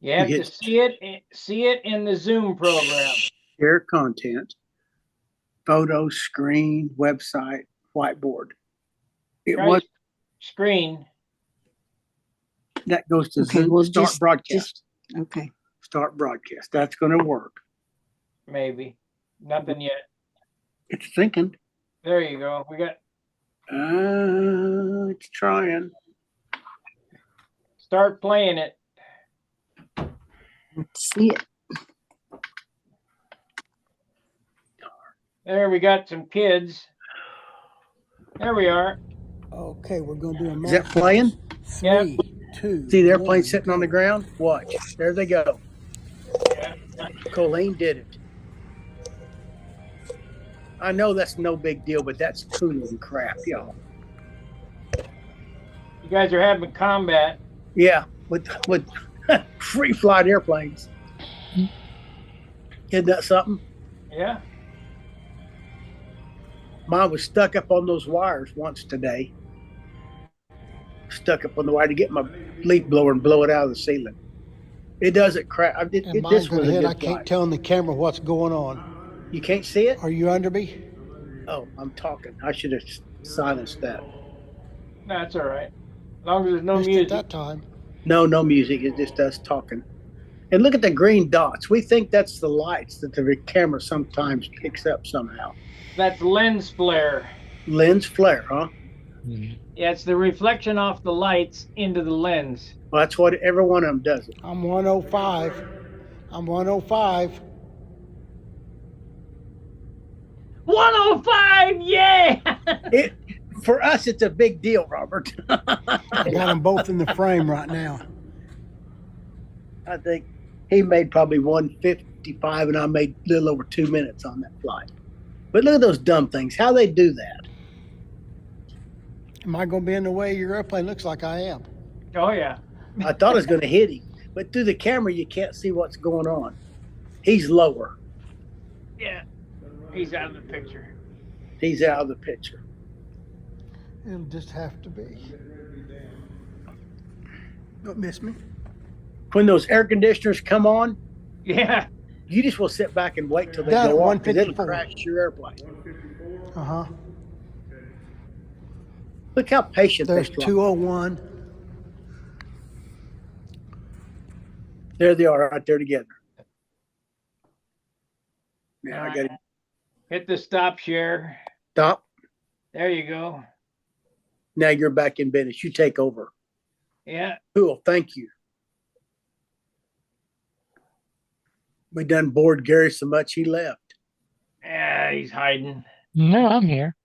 You have to hit- see it in the Zoom program. Share content, photo, screen, website, whiteboard. It Try was screen. that goes to Okay, Zoom, well, start just- broadcast. Okay. Start broadcast. That's going to work. Maybe. Nothing yet. It's thinking. There you go. We got It's trying. start playing it. Let's see it. There we got some kids. There we are. Okay, we're gonna do a Is that playing? Yep. 3, 2. See the airplane 1, sitting on the go. ground? Watch. There they go. Yeah. Colleen did it. I know that's no big deal, but that's cooler than crap, y'all. You guys are having combat. Yeah, with free flight airplanes. Isn't that something? Yeah. Mine was stuck up on those wires once today. Stuck up on the wire to get my leaf blower and blow it out of the ceiling. It doesn't crack. And This mine's was gonna a hit. good I can't flight. tell in the camera what's going on. You can't see it? Are you under me? Oh, I'm talking. I should have silenced that. That's all right. As long as there's no Missed it music. that time. No music. It's just us talking. And look at the green dots. We think that's the lights that the camera sometimes picks up somehow. That's lens flare. Lens flare, huh? Yeah, it's the reflection off the lights into the lens. Well, that's what every one of them does. It. I'm 105. I'm 105. 105, yay! It for us, it's a big deal, Robert. I got them both in the frame right now. I think he made probably 155, and I made a little over 2 minutes on that flight. But look at those dumb things. How they do that? Am I gonna be in the way your airplane looks like I am? Oh, yeah. I thought it was going to hit him, but through the camera, you can't see what's going on. He's lower. Yeah. He's out of the picture. He's out of the picture. It'll just have to be. Don't miss me. When those air conditioners come on, Yeah. you just will sit back and wait till they Down at go on, because it'll 154. crash your airplane. Uh-huh. Look how patient There's they are. 201. There they are, right there together. Now I got to Hit the stop share. stop. There you go. Now you're back in business. You take over. Yeah. Cool. Thank you. We done bored Gary so much he left. Yeah, he's hiding. No, I'm here.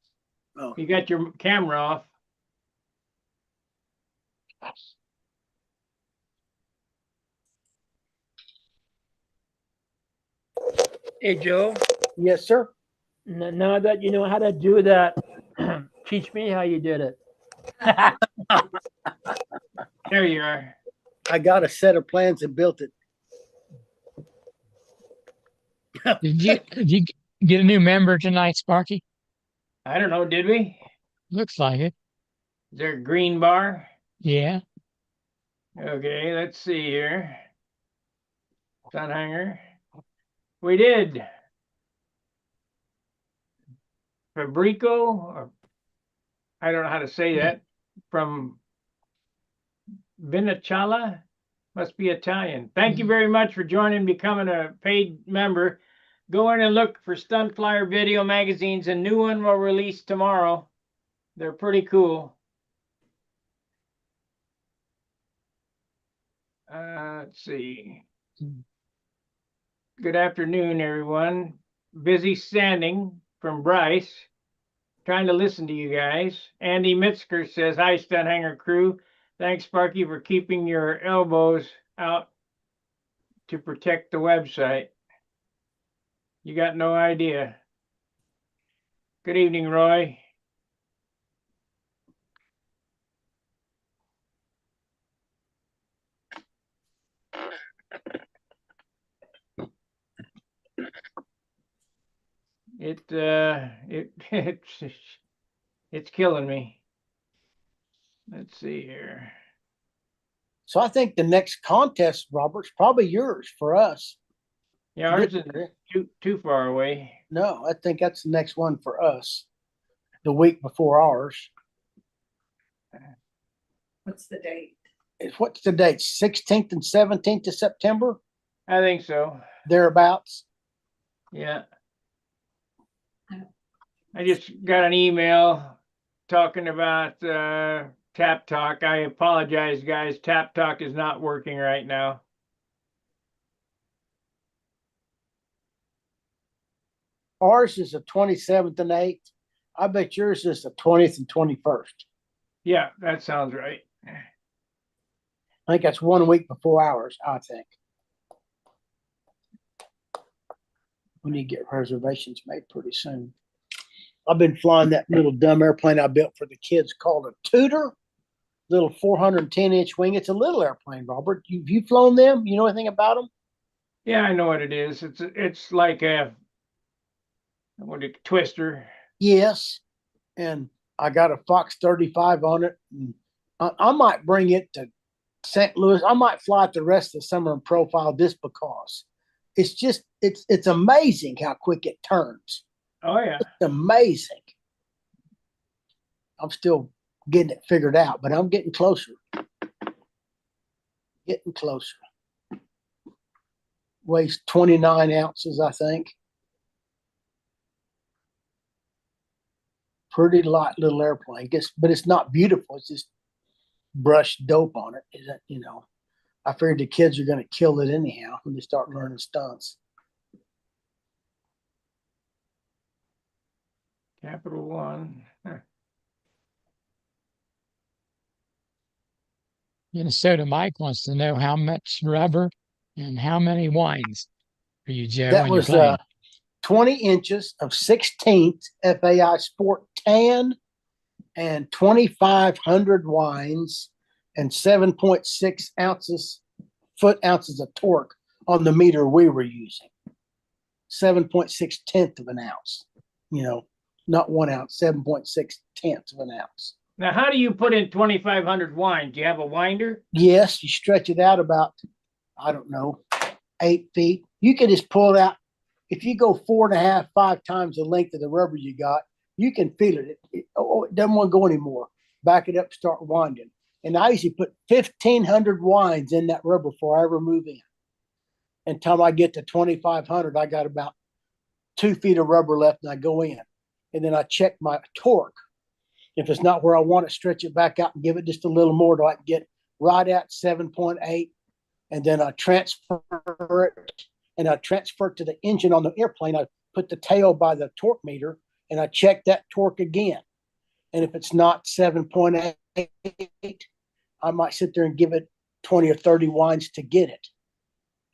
Oh, You got your camera off. Hey, Joe, yes, sir. now that you know how to do that, teach me how you did it. There you are. I got a set of plans and built it. Did you get a new member tonight, Sparky? I don't know, did we? Looks like it. Is there a green bar? Yeah. Okay, let's see here. Stunt Hangar. We did. Fabrico, or I don't know how to say that, from Vinicciala, must be Italian. Thank you very much for joining, becoming a paid member. Go in and look for Stunt Flyer video magazines. A new one will release tomorrow. They're pretty cool. Let's see. Good afternoon, everyone. Busy standing from Bryce. Trying to listen to you guys. Andy Mitzker says, hi, Stunt Hangar crew. Thanks, Sparky, for keeping your elbows out to protect the website. You got no idea. Good evening, Roy. It's killing me. Let's see here. So I think the next contest, Robert's probably yours for us. Yeah, ours isn't too far away. No, I think that's the next one for us. The week before ours. What's the date? What's the date? 16th and 17th of September? I think so. Thereabouts. Yeah. I just got an email talking about Tap Talk. I apologize, guys. Tap Talk is not working right now. Ours is the 27th and 8th. I bet yours is the 20th and 21st. Yeah, that sounds right. I think that's 1 week before ours, I think. We need to get reservations made pretty soon. I've been flying that little dumb airplane I built for the kids called a Tudor, little 410-inch wing. It's a little airplane, Robert. You flown them? You know anything about them? Yeah, I know what it is. It's like a twister. Yes. And I got a Fox 35 on it. And I might bring it to St. Louis. I might fly it the rest of the summer and profile this because it's just it's amazing how quick it turns. Oh yeah. It's amazing. I'm still getting it figured out, but I'm getting closer. Getting closer. Weighs 29 ounces, I think. Pretty light little airplane. But it's not beautiful. It's just brushed dope on it. Isn't, you know. I figured the kids are going to kill it anyhow when they start learning stunts. Capital One. Minnesota Mike wants to know how much rubber and how many wines for you, Joe, That on your was plane. 20 inches of 16th FAI Sport tan and 2,500 wines and 7.6 foot-ounces of torque on the meter we were using. 7.6 tenths of an ounce. You know, not 1 ounce, 7.6 tenths of an ounce. Now, how do you put in 2,500 wine? Do you have a winder? Yes, you stretch it out about, I don't know, 8 feet. You can just pull it out. If you go 4.5, 5 times the length of the rubber you got, you can feel it. It doesn't want to go anymore. Back it up, start winding. And I usually put 1,500 winds in that rubber before I ever move in. Until I get to 2,500, I got about 2 feet of rubber left, and I go in. And then I check my torque. If it's not where I want it, stretch it back out and give it just a little more till I can get right at 7.8. And then I transfer it. And I transfer it to the engine on the airplane. I put the tail by the torque meter, and I check that torque again. And if it's not 7.8, I might sit there and give it 20 or 30 winds to get it.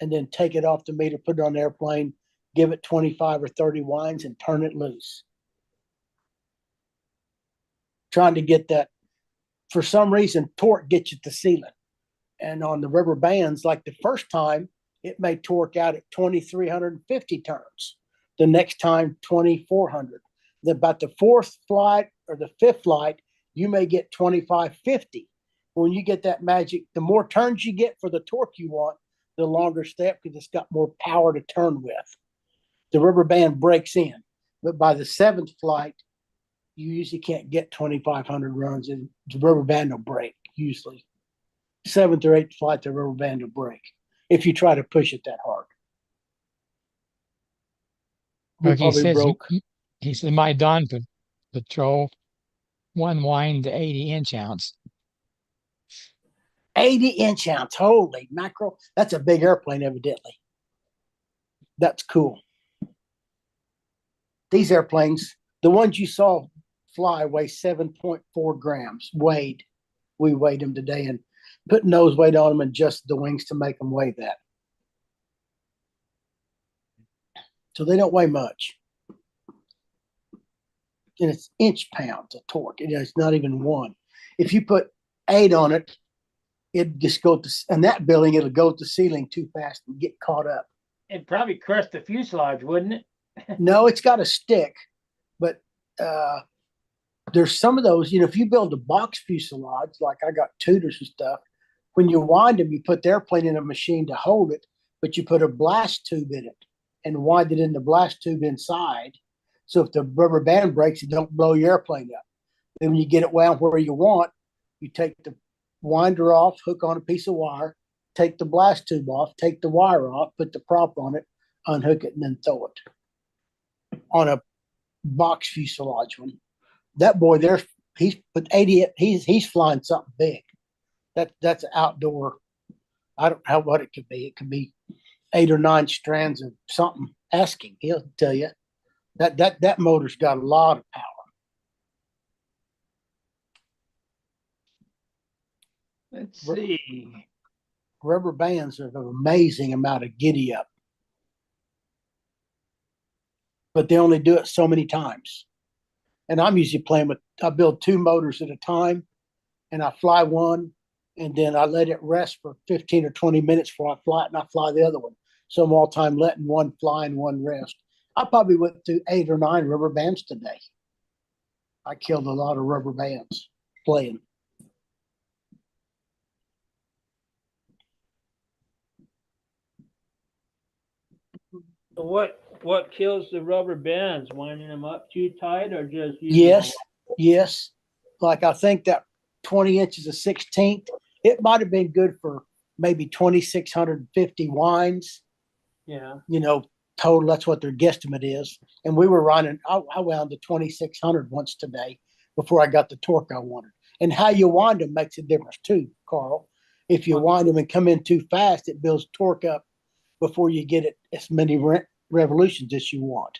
And then take it off the meter, put it on the airplane, give it 25 or 30 winds, and turn it loose. Trying to get that, for some reason, torque gets you to ceiling. And on the rubber bands, like the first time, it may torque out at 2,350 turns. The next time, 2,400. Then about the fourth flight or the fifth flight, you may get 2,550. When you get that magic, the more turns you get for the torque you want, the longer step because it's got more power to turn with. The rubber band breaks in. But by the seventh flight, you usually can't get 2,500 runs, and the rubber band will break, usually. Seventh or eighth flight, the rubber band will break if you try to push it that hard. We Look, probably broke. he said, my Dawn Patrol, 1 wind to 80-inch ounce. 80-inch ounce. Holy mackerel. That's a big airplane, evidently. That's cool. These airplanes, the ones you saw fly, weigh 7.4 grams. We weighed them today and put nose weight on them and adjusted the wings to make them weigh that. So they don't weigh much. And it's inch pounds of torque. It's not even 1. If you put 8 on it, it'd just go to, in that building, it'll go to the ceiling too fast and get caught up. It'd probably crush the fuselage, wouldn't it? No, it's got a stick, but there's some of those, if you build a box fuselage, like I got Tudors and stuff, When you wind them, you put the airplane in a machine to hold it, but you put a blast tube in it and wind it in the blast tube inside. So if the rubber band breaks, it don't blow your airplane up. Then when you get it wound where you want, you take the winder off, hook on a piece of wire, take the blast tube off, take the wire off, put the prop on it, unhook it, and then throw it on a box fuselage one. That boy there, he's put 80. He's flying something big. That's outdoor. I don't know what it could be. It could be 8 or 9 strands of something. Asking, he'll tell you. That motor's got a lot of power. Let's see. Rubber bands are an amazing amount of giddy up, but they only do it so many times. And I'm usually playing with, I build 2 motors at a time, and I fly one, and then I let it rest for 15 or 20 minutes before I fly it, and I fly the other one. So I'm all time letting one fly and one rest. I probably went through 8 or 9 rubber bands today. I killed a lot of rubber bands playing. So what kills the rubber bands? Winding them up too tight, or just Yes. Like I think that 20 inches of 16th, it might have been good for maybe 2,650 winds. Yeah. You know, total. That's what their guesstimate is. And we were running. I wound the 2,600 once today before I got the torque I wanted. And how you wind them makes a difference too, Carl. If you wind them and come in too fast, it builds torque up before you get it as many revolutions as you want.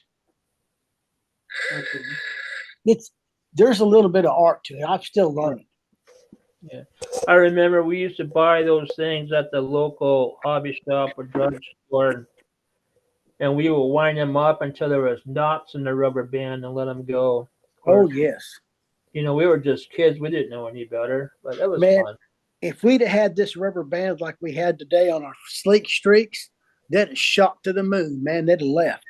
Okay. There's a little bit of art to it. I'm still learning. Yeah, I remember we used to buy those things at the local hobby shop or drugstore, and we would wind them up until there was knots in the rubber band and let them go. Oh yes, You know, we were just kids. We didn't know any better, but that was fun. If we'd have had this rubber band like we had today on our sleek streaks, they'd have shot to the moon, man. They'd have left.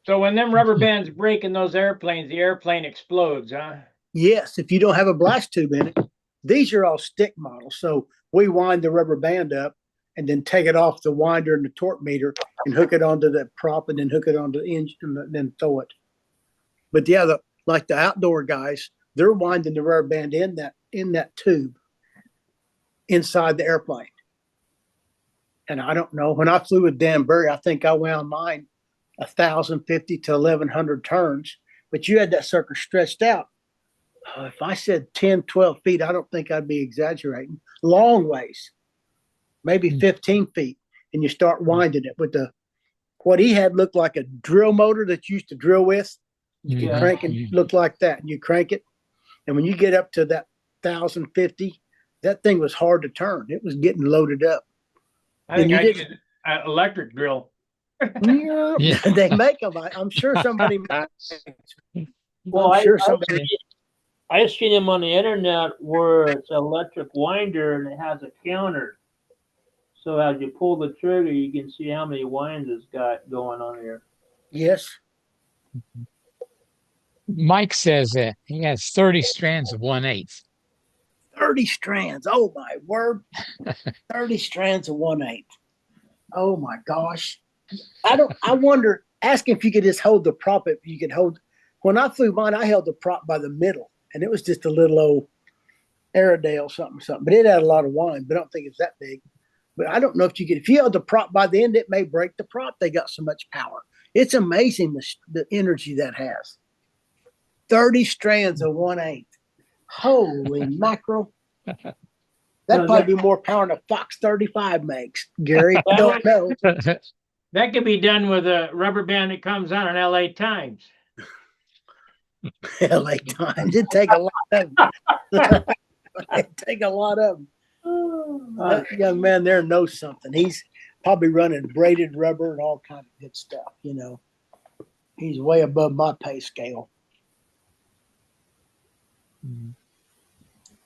So when them rubber bands break in those airplanes, the airplane explodes, huh? Yes, if you don't have a blast tube in it. These are all stick models. So we wind the rubber band up and then take it off the winder and the torque meter and hook it onto the prop and then hook it onto the engine and then throw it. But yeah, like the outdoor guys, they're winding the rubber band in that tube inside the airplane. And I don't know, when I flew with Dan Burry, I think I wound mine 1,050 to 1,100 turns, but you had that sucker stretched out. If I said 10, 12 feet, I don't think I'd be exaggerating. Long ways, maybe 15 feet. And you start winding it with what he had looked like a drill motor that you used to drill with. You could crank it, looked like that. And you crank it. And when you get up to that 1,050, that thing was hard to turn. It was getting loaded up. I think I need an electric drill. Yeah. They make them. I'm sure somebody. Well, I've seen them on the internet where it's an electric winder and it has a counter. So as you pull the trigger, you can see how many winds it's got going on there. Yes. Mike says that he has 30 strands of 1/8. 30 strands. Oh my word. 30 strands of 1/8. Oh my gosh. I wonder, ask him if you could just hold the prop. If you could hold, when I flew mine, I held the prop by the middle and it was just a little old Airedale something, but it had a lot of wind, but I don't think it's that big. But I don't know if you held the prop by the end, it may break the prop. They got so much power. It's amazing the energy that has. 30 strands of 1/8. Holy mackerel. That'd probably be more power than a Fox 35 makes, Gary. I don't know. That could be done with a rubber band that comes on an LA Times. LA Times. It'd take a lot of them. It'd take a lot of them. That young man there knows something. He's probably running braided rubber and all kinds of good stuff, you know. He's way above my pay scale.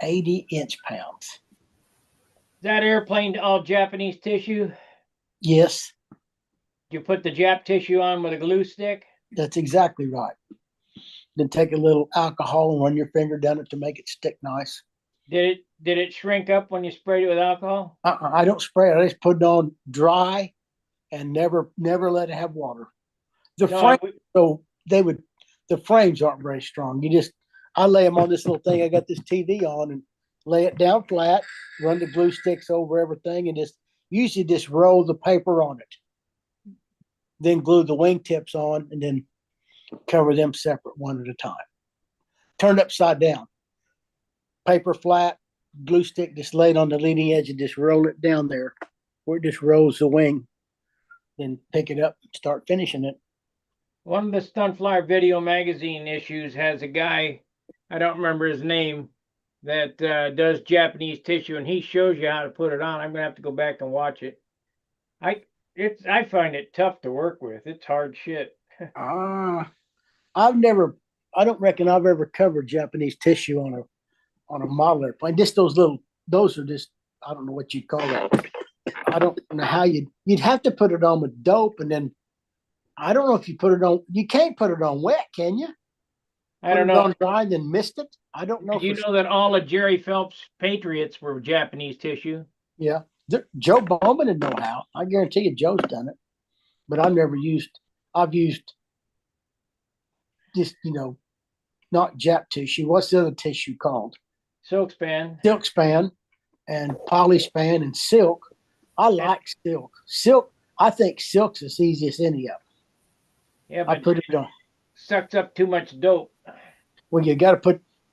80 inch-pounds. That airplane all Japanese tissue? Yes. You put the Jap tissue on with a glue stick? That's exactly right. Then take a little alcohol and run your finger down it to make it stick nice. Did it shrink up when you sprayed it with alcohol? I don't spray it. I just put it on dry and never let it have water. The No, frame, so the frames aren't very strong. I lay them on this little thing. I got this TV on and lay it down flat, run the glue sticks over everything, and usually just roll the paper on it. Then glue the wingtips on and then cover them separate one at a time. Turned upside down. Paper flat, glue stick just laid on the leading edge and just roll it down there where it just rolls the wing. Then pick it up and start finishing it. one of the Stunt Flyer video magazine issues has a guy, I don't remember his name, that does Japanese tissue, and he shows you how to put it on. I'm gonna have to go back and watch it. I find it tough to work with. It's hard shit. I don't reckon I've ever covered Japanese tissue on a model airplane. Just those are just, I don't know what you'd call that. I don't know how you'd have to put it on with dope, and then I don't know if you can't put it on wet, can you? I don't know. On dry and then mist it. I don't know. Do you know that all of Jerry Phelps' Patriots were Japanese tissue? Yeah. Joe Bowman would know how. I guarantee you Joe's done it. But I've used just, not Jap tissue. What's the other tissue called? Silk span. Silk span and poly span and silk. I like silk. Silk, I think silk's the easiest any of them. Yeah, but I put it on. Sucks up too much dope. Well,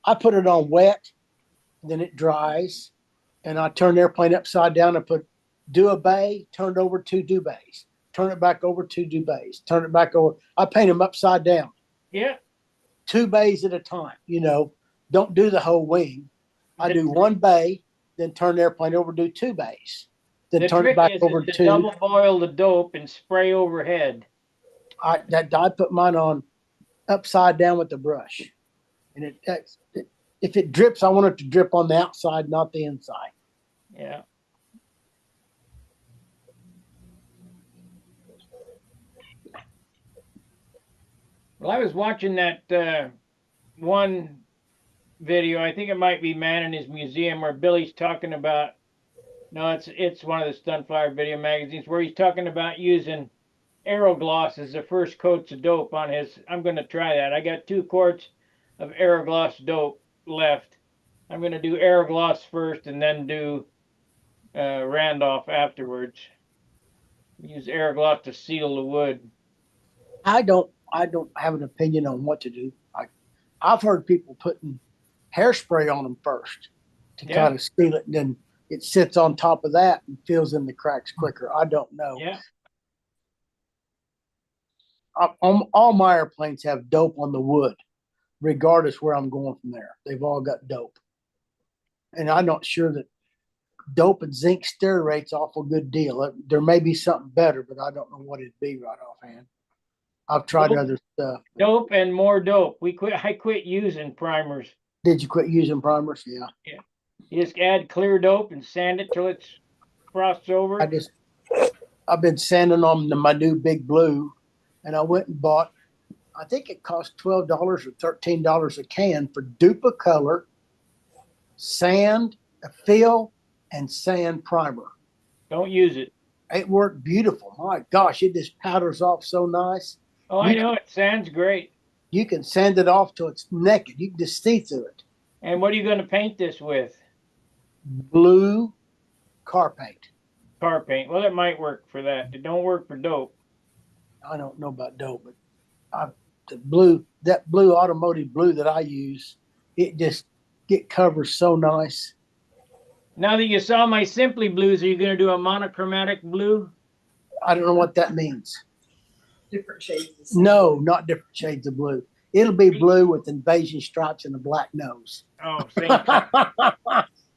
I put it on wet, then it dries, and I turn the airplane upside down and do a bay, turn it over 2 dubays, turn it back over 2 dubays, turn it back over. I paint them upside down. Yeah. 2 bays at a time, don't do the whole wing. I do 1 bay, then turn the airplane over, do 2 bays, then turn it back over to 2. double boil the dope and spray overhead. I put mine on upside down with the brush, and if it drips, I want it to drip on the outside, not the inside. Yeah. Well, I was watching that one video. I think it might be Man in His Museum, where Billy's talking about. No, it's one of the Stunt Flyer video magazines where he's talking about using Aerogloss as the first coats of dope on his. I'm going to try that. I got 2 quarts of Aerogloss dope left. I'm going to do Aerogloss first and then do Randolph afterwards. Use Aerogloss to seal the wood. I don't have an opinion on what to do. I've heard people putting hairspray on them first to kind of seal it, and then it sits on top of that and fills in the cracks quicker. I don't know. Yeah. All my airplanes have dope on the wood, regardless where I'm going from there. They've all got dope. And I'm not sure that dope and zinc stearate's awful good deal. There may be something better, but I don't know what it'd be right offhand. I've tried other stuff. Dope and more dope. I quit using primers. Did you quit using primers? Yeah. Yeah. You just add clear dope and sand it till it's frosts over. I've been sanding on my new Big Blue, and I went and bought, I think it cost $12 or $13 a can for Dupa color, sand, a fill, and sand primer. Don't use it. It worked beautiful. My gosh, it just powders off so nice. Oh, I know. It sands great. You can sand it off till it's naked. You can just see through it. And what are you going to paint this with? Blue car paint. Car paint. Well, it might work for that. It don't work for dope. I don't know about dope, but that blue automotive blue that I use, it covers so nice. Now that you saw my Simply Blues, are you going to do a monochromatic blue? I don't know what that means. Different shades. No, not different shades of blue. It'll be blue with invasion stripes and a black nose. Oh, same time.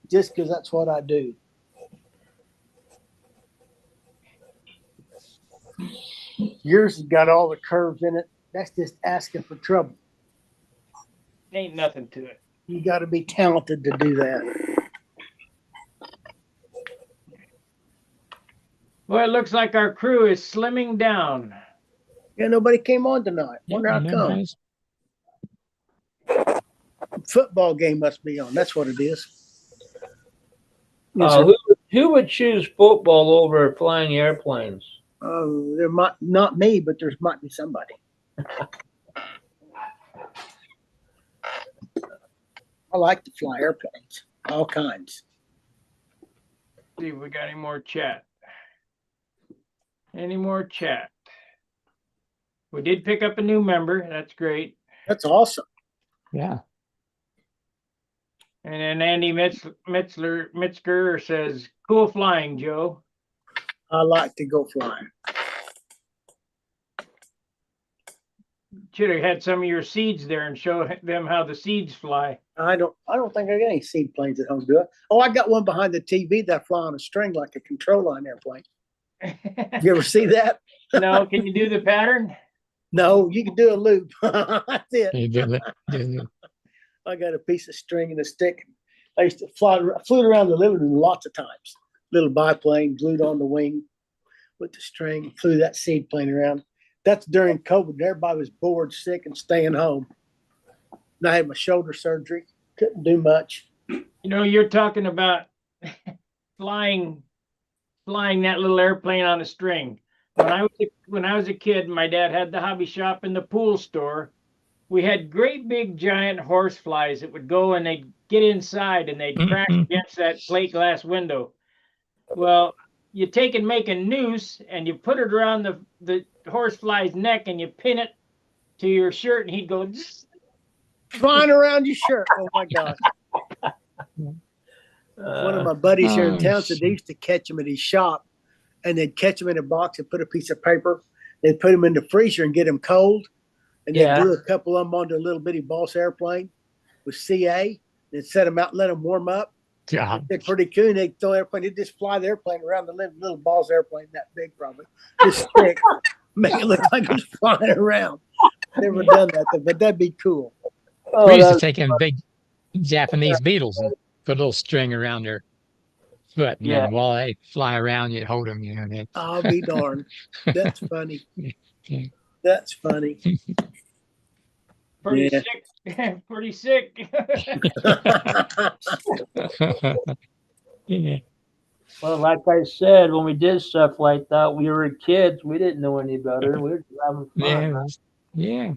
Just because that's what I do. Yours has got all the curves in it. That's just asking for trouble. Ain't nothing to it. You got to be talented to do that. Well, it looks like our crew is slimming down. Yeah, nobody came on tonight. Wonder how come. Football game must be on. That's what it is. Yes, sir. Who would choose football over flying airplanes? There might not me, but there might be somebody. I like to fly airplanes, all kinds. See if we got any more chat. Any more chat? We did pick up a new member. That's great. That's awesome. Yeah. And then Andy Mitzker says, "Cool flying, Joe." I like to go flying. Should have had some of your seeds there and show them how the seeds fly. I don't think I got any seed planes at home, do I? Oh, I got one behind the TV that fly on a string like a control line airplane. You ever see that? No, can you do the pattern? No, you can do a loop. That's it. You do it. I got a piece of string and a stick. I used to flew it around the living room lots of times. Little biplane glued on the wing with the string, flew that seed plane around. That's during COVID. Everybody was bored, sick, and staying home. And I had my shoulder surgery. Couldn't do much. You know, you're talking about flying that little airplane on a string. When I was a kid, my dad had the hobby shop in the pool store. We had great big giant horse flies that would go and they'd get inside and they'd crash against that plate glass window. Well, you take and make a noose and you put it around the horsefly's neck and you pin it to your shirt and he'd go zzz. Flying around your shirt. Oh my gosh. One of my buddies here in town said they used to catch him at his shop and they'd catch him in a box and put a piece of paper. They'd put him in the freezer and get him cold. And they'd glue a couple of them onto a little bitty Boss airplane with CA. They'd set them out and let them warm up. Yeah. They're pretty cool. They'd throw airplane. They'd just fly the airplane around the little Boss airplane, that big probably. Just stick, make it look like it's flying around. Never done that, but that'd be cool. Oh, We used to take in big Japanese beetles and put a little string around their foot. And then while they fly around, you'd hold them, you know. I'll be darned. That's funny. Yeah. That's funny. Pretty sick. Pretty sick. Yeah. Well, like I said, when we did stuff like that, we were kids. We didn't know any better. We were just having fun. Yeah.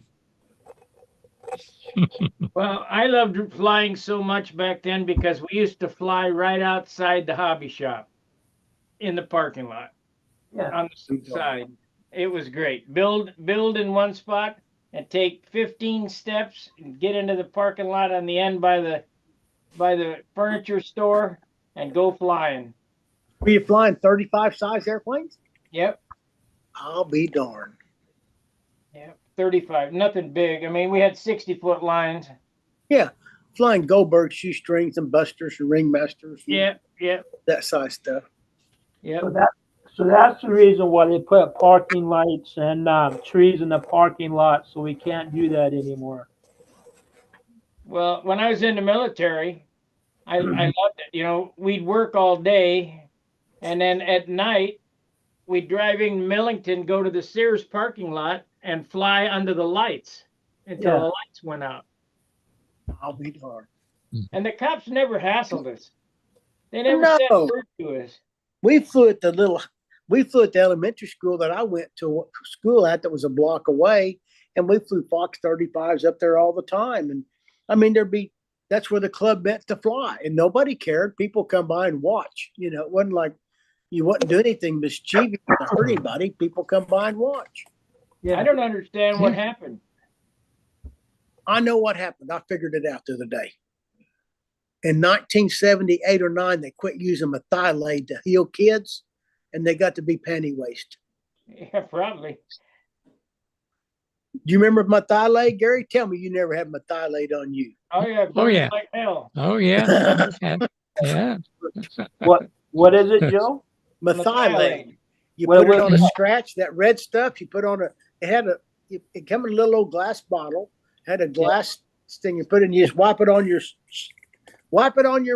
Well, I loved flying so much back then because we used to fly right outside the hobby shop in the parking lot on the side. It was great. Build in one spot and take 15 steps and get into the parking lot on the end by the furniture store and go flying. Were you flying 35 size airplanes? Yep. I'll be darned. Yep. 35. Nothing big. I mean, we had 60-foot lines. Yeah. Flying Goldberg shoestrings and busters and ringmasters. Yep. That size stuff. Yep. So that's the reason why they put parking lights and trees in the parking lot. So we can't do that anymore. Well, when I was in the military, I loved it. You know, we'd work all day, and then at night, we'd drive in Millington, go to the Sears parking lot, and fly under the lights until the lights went out. I'll be darned. And the cops never hassled us. They never said a word to us. We flew at the elementary school that I went to school at that was a block away, and we flew Fox 35s up there all the time. And I mean, that's where the club meant to fly, and nobody cared. People come by and watch. You know, it wasn't like you wouldn't do anything mischievous to hurt anybody. People come by and watch. Yeah, I don't understand what happened. I know what happened. I figured it out the other day. In 1978 or 9, they quit using methylate to heal kids, and they got to be panty waste. Yeah, probably. Do you remember methylate, Gary? Tell me you never had methylate on you. Oh yeah. Like hell. Oh yeah. Yeah. What is it, Joe? Methylate. You put it on a scratch. That red stuff you put on it came in a little old glass bottle. Had a glass thing you put in. You just wipe it on your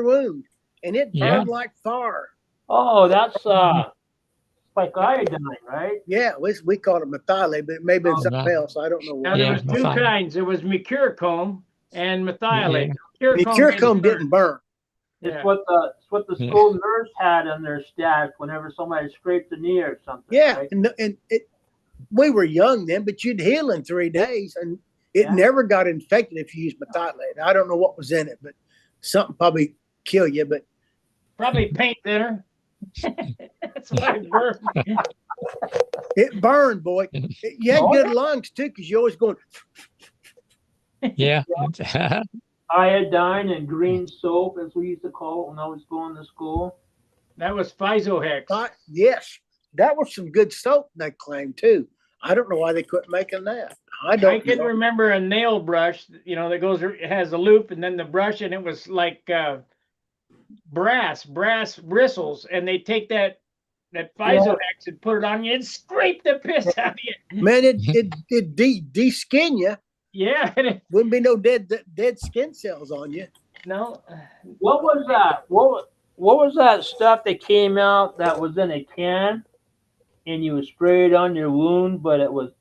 wound, and it burned like fire. Oh, that's like iodine, right? Yeah, we called it methylate, but it may have been something else. I don't know what. Now, there was two kinds. There was mercurochrome and methylate. Mercurochrome didn't burn. It's Yeah. what the Yeah. school nurse had in their stash whenever somebody scraped the knee or something. Yeah, right? and we were young then, but you'd heal in 3 days, and it Yeah. never got infected if you used methylate. I don't know what was in it, but something probably kill you. But Probably paint thinner. That's why it burned. it burned, boy. You had Oh, good lungs too, because you always going. Yeah. iodine and green soap, as we used to call it when I was going to school. That was Physohex. Yes, that was some good soap they claimed too. I don't know why they quit making that. I I don't can know. remember a nail brush, that goes, it has a loop and then the brush, and it was like brass bristles, and they take that Physohex and put it on you and scrape the piss out of you. Man, it de-skin you. Yeah, Wouldn't be no dead skin cells on you. no. What was that? What was that stuff that came out that was in a can, and you would spray it on your wound, but it was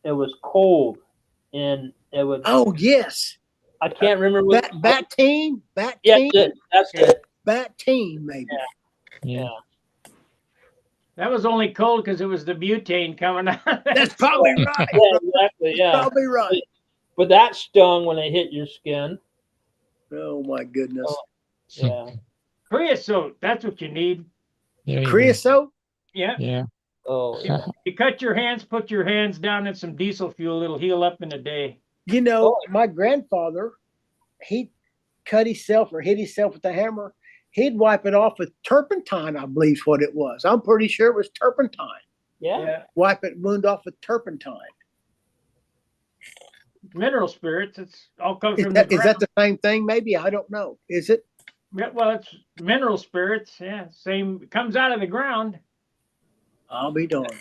cold, and it would. Oh yes, I can't remember what. Battine, Yeah, that's it. Battine, maybe. Yeah. That was only cold because it was the butane coming out. That's probably right. Yeah, exactly. Yeah, Probably right. but that stung when it hit your skin. Oh my goodness. Yeah. Creosote, that's what you need. There you go. Creosote? Yeah. Yeah. Oh, yeah. You cut your hands, put your hands down in some diesel fuel, it'll heal up in a day. You know, my grandfather, he cut himself or hit himself with a hammer. He'd wipe it off with turpentine, I believe is what it was. I'm pretty sure it was turpentine. Yeah. Wipe it wound off with turpentine. Mineral spirits, it's all comes Is from that, the is ground. that the same thing? Maybe. I don't know. Is it? Yeah, well, it's mineral spirits. Yeah, same. It comes out of the ground. I'll be darned.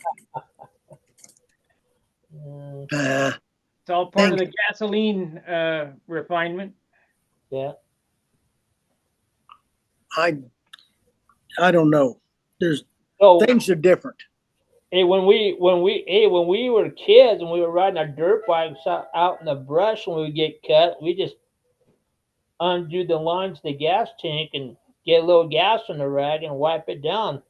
Mm, It's all part of Thank- the gasoline refinement. yeah. I don't know. There's So things are different. hey, when we were kids and we were riding our dirt bikes out in the brush when we would get cut, we just undo the lines of the gas tank and get a little gas in the rag and wipe it down.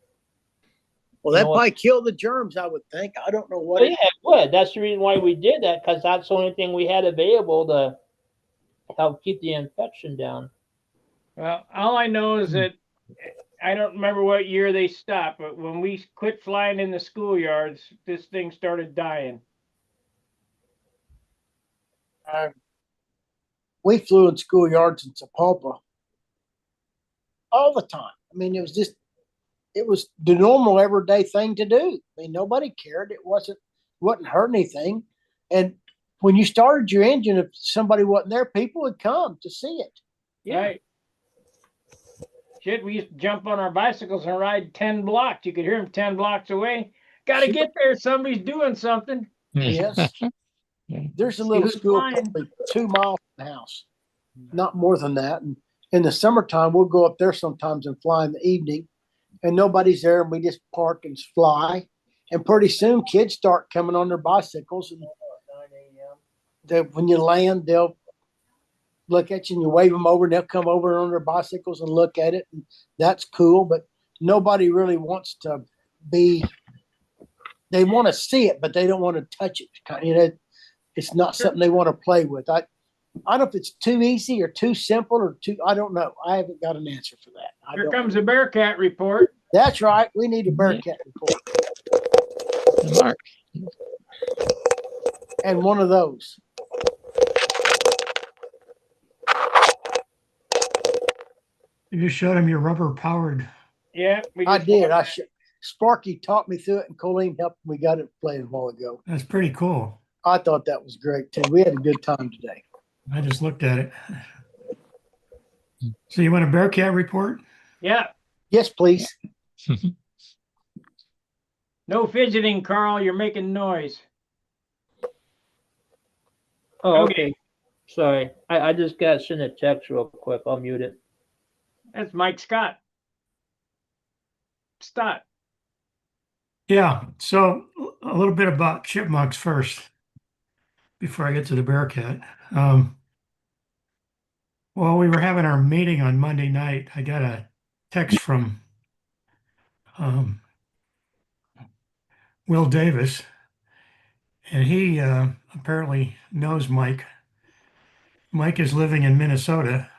Well, You that know what- might kill the germs, I would think. I don't know what Well, yeah, it would. That's the reason why we did that, because that's the only thing we had available to help keep the infection down. Well, all I know is that I don't remember what year they stopped, but when we quit flying in the schoolyards, this thing started dying. we flew in schoolyards in Sapulpa all the time. I mean, it was the normal everyday thing to do. I mean, nobody cared. It wasn't hurt anything. And when you started your engine, if somebody wasn't there, people would come to see it. Right. Shit, we used to jump on our bicycles and ride 10 blocks. You could hear them 10 blocks away. Got to Sure. get there. Somebody's doing something. Yes. There's a See little who's school flying. probably 2 miles from the house, not more than that. And in the summertime, we'll go up there sometimes and fly in the evening, and nobody's there, and we just park and fly. And pretty soon, kids start coming on their bicycles, and when you land, they'll look at you and you wave them over, and they'll come over on their bicycles and look at it, and that's cool. But nobody really wants to be. They want to see it, but they don't want to touch it. It's not something they want to play with. I don't know if it's too easy or too simple or too. I don't know. I haven't got an answer for that. Here comes a Bearcat report. That's right. We need a Bearcat report Mark. and one of those. You just showed him your rubber powered. Yeah, I did. Sparky taught me through it, and Colleen helped. We got it playing a while ago. That's pretty cool. I thought that was great too. We had a good time today. I just looked at it. So you want a Bearcat report? Yeah. Yes, please. No fidgeting, Carl. You're making noise. Oh, Okay. okay. Sorry. I just got to send a text real quick. I'll mute it. That's Mike Scott. Stott. Yeah. So a little bit about chipmunks first before I get to the Bearcat. Well, we were having our meeting on Monday night. I got a text from Will Davis, and he apparently knows Mike. Mike is living in Minnesota,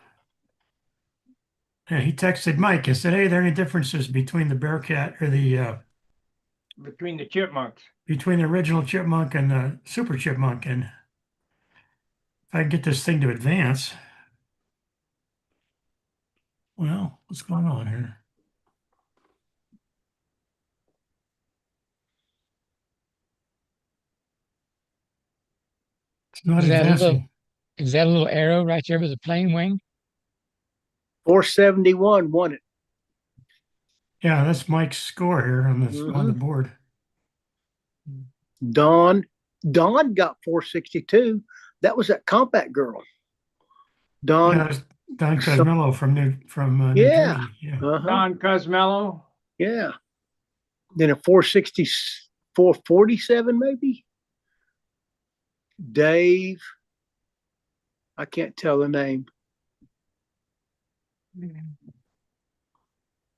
and he texted Mike and said, "Hey, are there any differences between the Bearcat or the Between the chipmunks. between the original chipmunk and the super chipmunk?" And if I can get this thing to advance, well, what's going on here? It's not Is that a little, advancing. is that a little arrow right there with a plain wing? 471 won it. Yeah, that's Mike's score here on the board. Dawn got 462. That was that compact girl. Dawn. Yeah, that's Don Cosmello from New Yeah. Jersey. Yeah. Don Cosmello. Yeah. Then a 460, 447 maybe. Dave. I can't tell the name.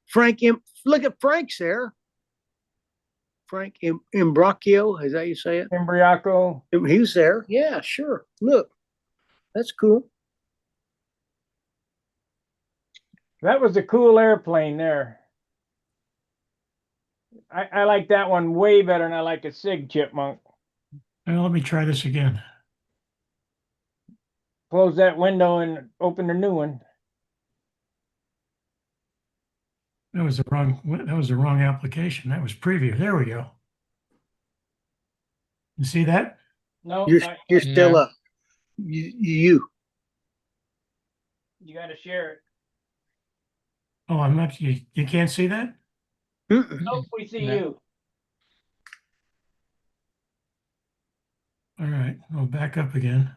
Frank, look at Frank's there. Frank Imbracchio, is that how you say it? Embriaco. He was there. Yeah, sure. Look, that's cool. That was a cool airplane there. I like that one way better than I like a Sig chipmunk. Well, let me try this again. Close that window and open the new one. That was the wrong application. That was preview. There we go. You see that? No, You're still up. You. You got to share it. Oh, I'm not. You can't see that? Nope, we see No. you. All right. I'll back up again.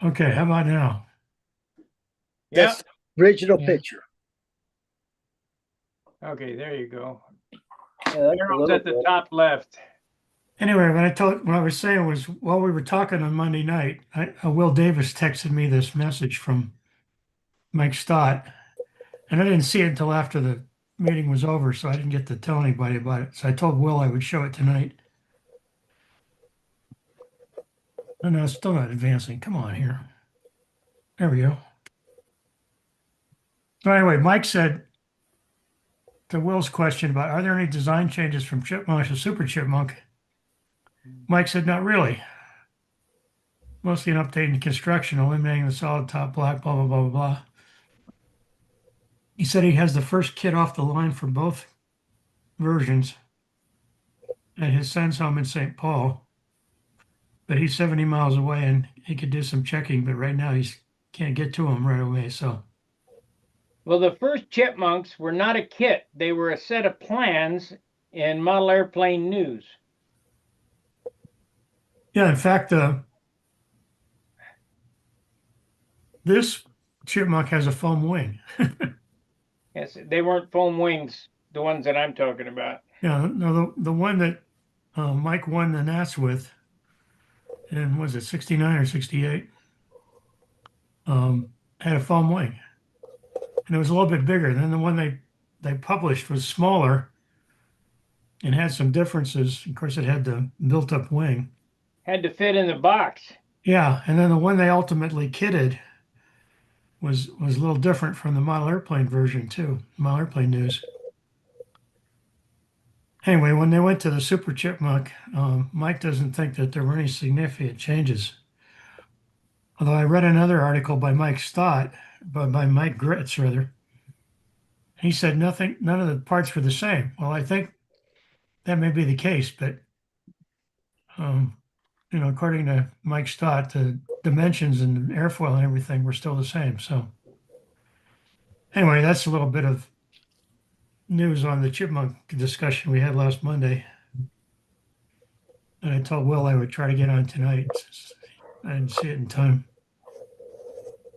Okay, how about now? Yeah. That's the original Yeah. picture. Okay, there you go. Yeah, that's a Arrow's little at the bit. top left. Anyway, what I was saying was while we were talking on Monday night, Will Davis texted me this message from Mike Stott, and I didn't see it until after the meeting was over, so I didn't get to tell anybody about it. So I told Will I would show it tonight. Oh, no, it's still not advancing. Come on here. There we go. So anyway, Mike said to Will's question about are there any design changes from Chipmunk to Super Chipmunk? Mike said, not really. Mostly an update in construction, eliminating the solid top block, blah, blah, blah, blah, blah. He said he has the first kit off the line for both versions at his son's home in St. Paul, but he's 70 miles away and he could do some checking, but right now he can't get to him right away. So, Well, the first chipmunks were not a kit. They were a set of plans in Model Airplane News. yeah, in fact, this chipmunk has a foam wing. Yes, they weren't foam wings, the ones that I'm talking about. Yeah, no, the one that Mike won the Nats with, and was it 69 or 68? Had a foam wing, and it was a little bit bigger. Then the one they published was smaller and had some differences. Of course, it had the built-up wing. Had to fit in the box. Yeah, and then the one they ultimately kitted was a little different from the model airplane version too. Model Airplane News. Anyway, when they went to the Super Chipmunk, Mike doesn't think that there were any significant changes. Although I read another article by Mike Stott, by Mike Gritz rather. He said none of the parts were the same. Well, I think that may be the case, but according to Mike Stott, the dimensions and airfoil and everything were still the same. So anyway, that's a little bit of news on the chipmunk discussion we had last Monday. And I told Will I would try to get on tonight. I didn't see it in time.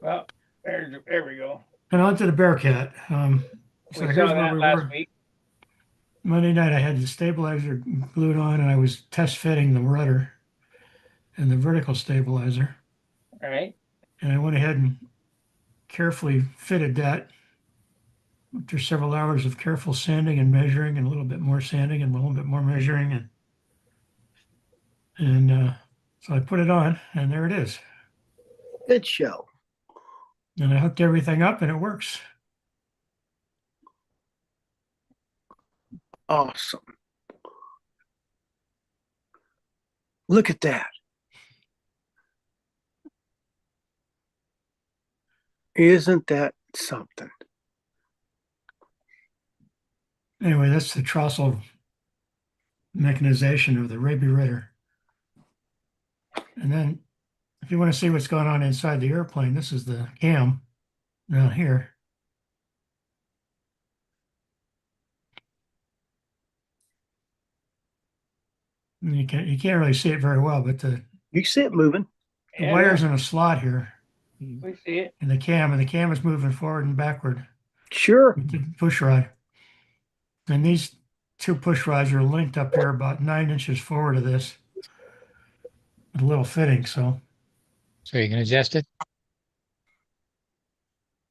Well, There we go. And on to the Bearcat. So We here's saw where that we last were. week. Monday night, I had the stabilizer glued on, and I was test fitting the rudder and the vertical stabilizer. All right. And I went ahead and carefully fitted that after several hours of careful sanding and measuring, and a little bit more sanding and a little bit more measuring, and so I put it on, and there it is. Good show. And I hooked everything up, and it works. Awesome. Look at that. Isn't that something? Anyway, that's the trossel mechanization of the Raby Ritter. And then if you want to see what's going on inside the airplane, this is the cam down here. And you can't really see it very well, but the You see it moving. Yeah, wire's in a slot here we see it. in the cam, and the cam is moving forward and backward Sure. with the push rod. And these two push rods are linked up here about 9 inches forward of this with a little fitting. So So you can adjust it.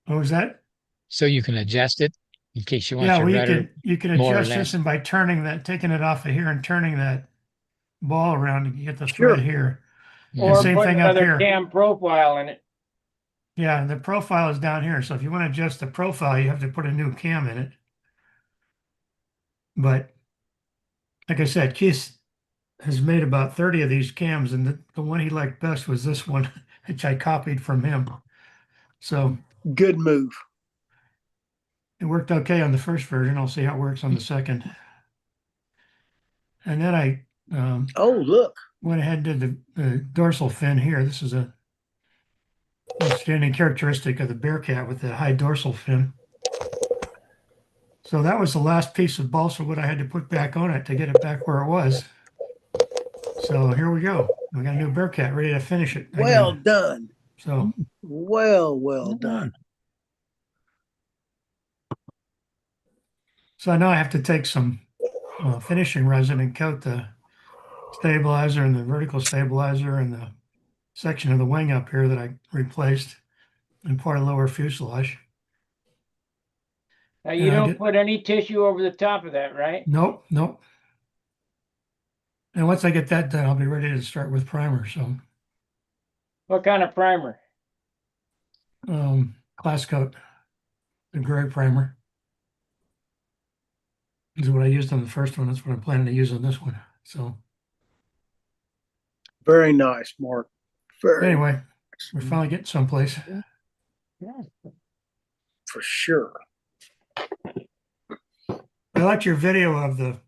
what was that? So you can adjust it in case you want Yeah, your well, rudder. you can more or adjust this, less. and by turning that, taking it off of here and turning that ball around, you get the Sure. thread here. Yeah. Or same put thing up another here. cam profile in it. Yeah, and the profile is down here. So if you want to adjust the profile, you have to put a new cam in it. But like I said, Keith has made about 30 of these cams, and the one he liked best was this one, which I copied from him. So Good move. it worked okay on the first version. I'll see how it works on the second. And then I Oh, look. went ahead and did the dorsal fin here. This is a outstanding characteristic of the Bearcat with the high dorsal fin. So that was the last piece of balsa wood I had to put back on it to get it back where it was. So here we go. We got a new Bearcat ready to finish it again. Well done. So Well done. so now I have to take some finishing resin and coat the stabilizer and the vertical stabilizer and the section of the wing up here that I replaced and part of lower fuselage. Now you And I don't did- put any tissue over the top of that, right? Nope. And once I get that done, I'll be ready to start with primer. So What kind of primer? class coat, the gray primer. This is what I used on the first one. That's what I'm planning to use on this one. So Very nice, Mark. Very anyway, we're finally getting someplace. for sure. I liked your video of the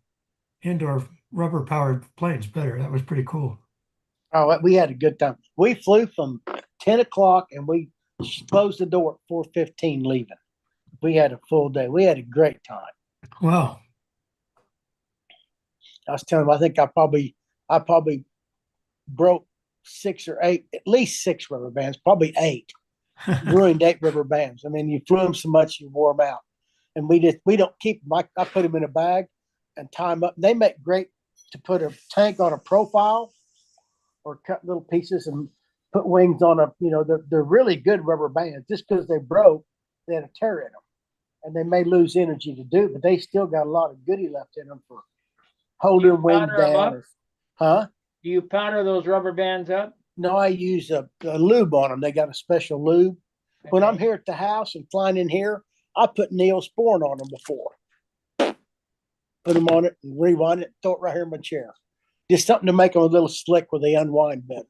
indoor rubber powered planes better. That was pretty cool. Oh, we had a good time. We flew from 10 o'clock and we closed the door at 4:15 leaving. We had a full day. We had a great time. Wow. I was telling him, I think I probably broke 6 or 8, at least 6 rubber bands, probably 8. Ruined 8 rubber bands. I mean, you flew them so much you wore them out. And we don't keep them. I put them in a bag and tie them up. They make great to put a tank on a profile or cut little pieces and put wings on a, they're really good rubber bands. Just because they broke, they had a tear in them. And they may lose energy to do it, but they still got a lot of goodie left in them for holding wings powder 'em down. up? Huh? Do you powder those rubber bands up? No, I use a lube on them. They got a special lube. When I'm Okay. here at the house and flying in here, I put Neosporin on them before. Put them on it and rewind it, throw it right here in my chair. Just something to make them a little slick where they unwind better.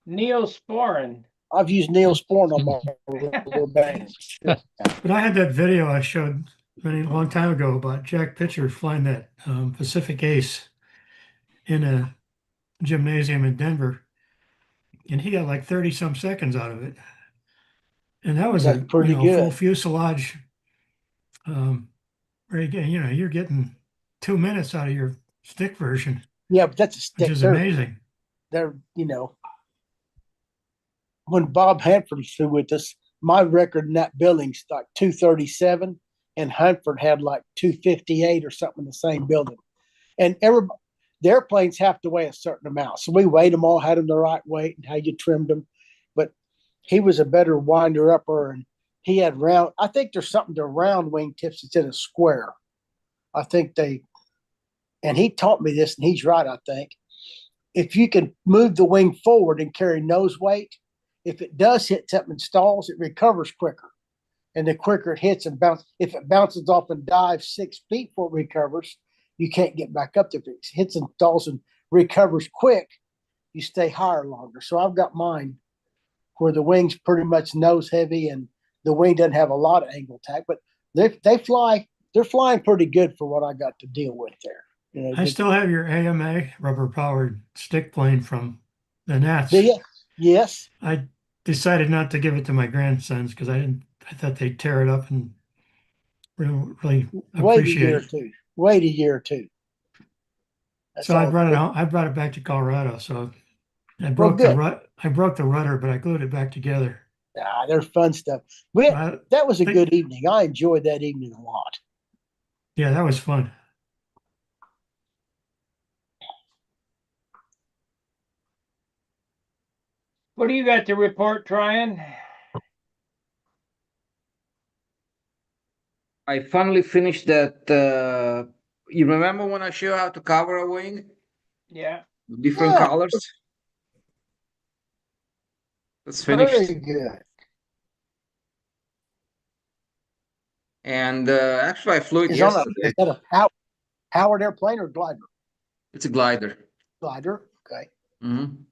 Neosporin. I've used Neosporin on my rubber bands. But I had that video I showed a long time ago about Jack Pitcher flying that Pacific Ace in a gymnasium in Denver. And he got like 30 some seconds out of it. And that was That's pretty good. full fuselage. Where you're getting 2 minutes out of your stick version, Yeah, but that's a which stick. is amazing. They're when Bob Hanford flew with us, my record in that building's like 237, and Hanford had like 258 or something in the same building. And the airplanes have to weigh a certain amount. So we weighed them all, had them the right weight and how you trimmed them. But he was a better winder upper, and he had round. I think there's something to round wing tips instead of square. I think and he taught me this, and he's right, I think. If you can move the wing forward and carry nose weight, if it does hit something and stalls, it recovers quicker. And the quicker it hits and bounces, if it bounces off and dives 6 feet before it recovers, you can't get back up there. If it hits and stalls and recovers quick, you stay higher longer. So I've got mine where the wing's pretty much nose heavy and the wing doesn't have a lot of angle attack, but they're flying pretty good for what I got to deal with there. You know, I still have your AMA rubber powered stick plane from the Nats. Yes. I decided not to give it to my grandsons because I thought they'd tear it up and really appreciate it. Wait a year or two. So I brought it home. I brought it back to Colorado. So I broke the rudder, but I glued it back together. They're fun stuff. That was a good evening. I enjoyed that evening a lot. Yeah, that was fun. What do you got to report, Tryon? I finally finished that. You remember when I showed you how to cover a wing? Yeah. Different colors? That's finished. Very good. And actually, I flew it Is yesterday. that a powered airplane or glider? It's a glider. Glider, okay. Mm-hmm.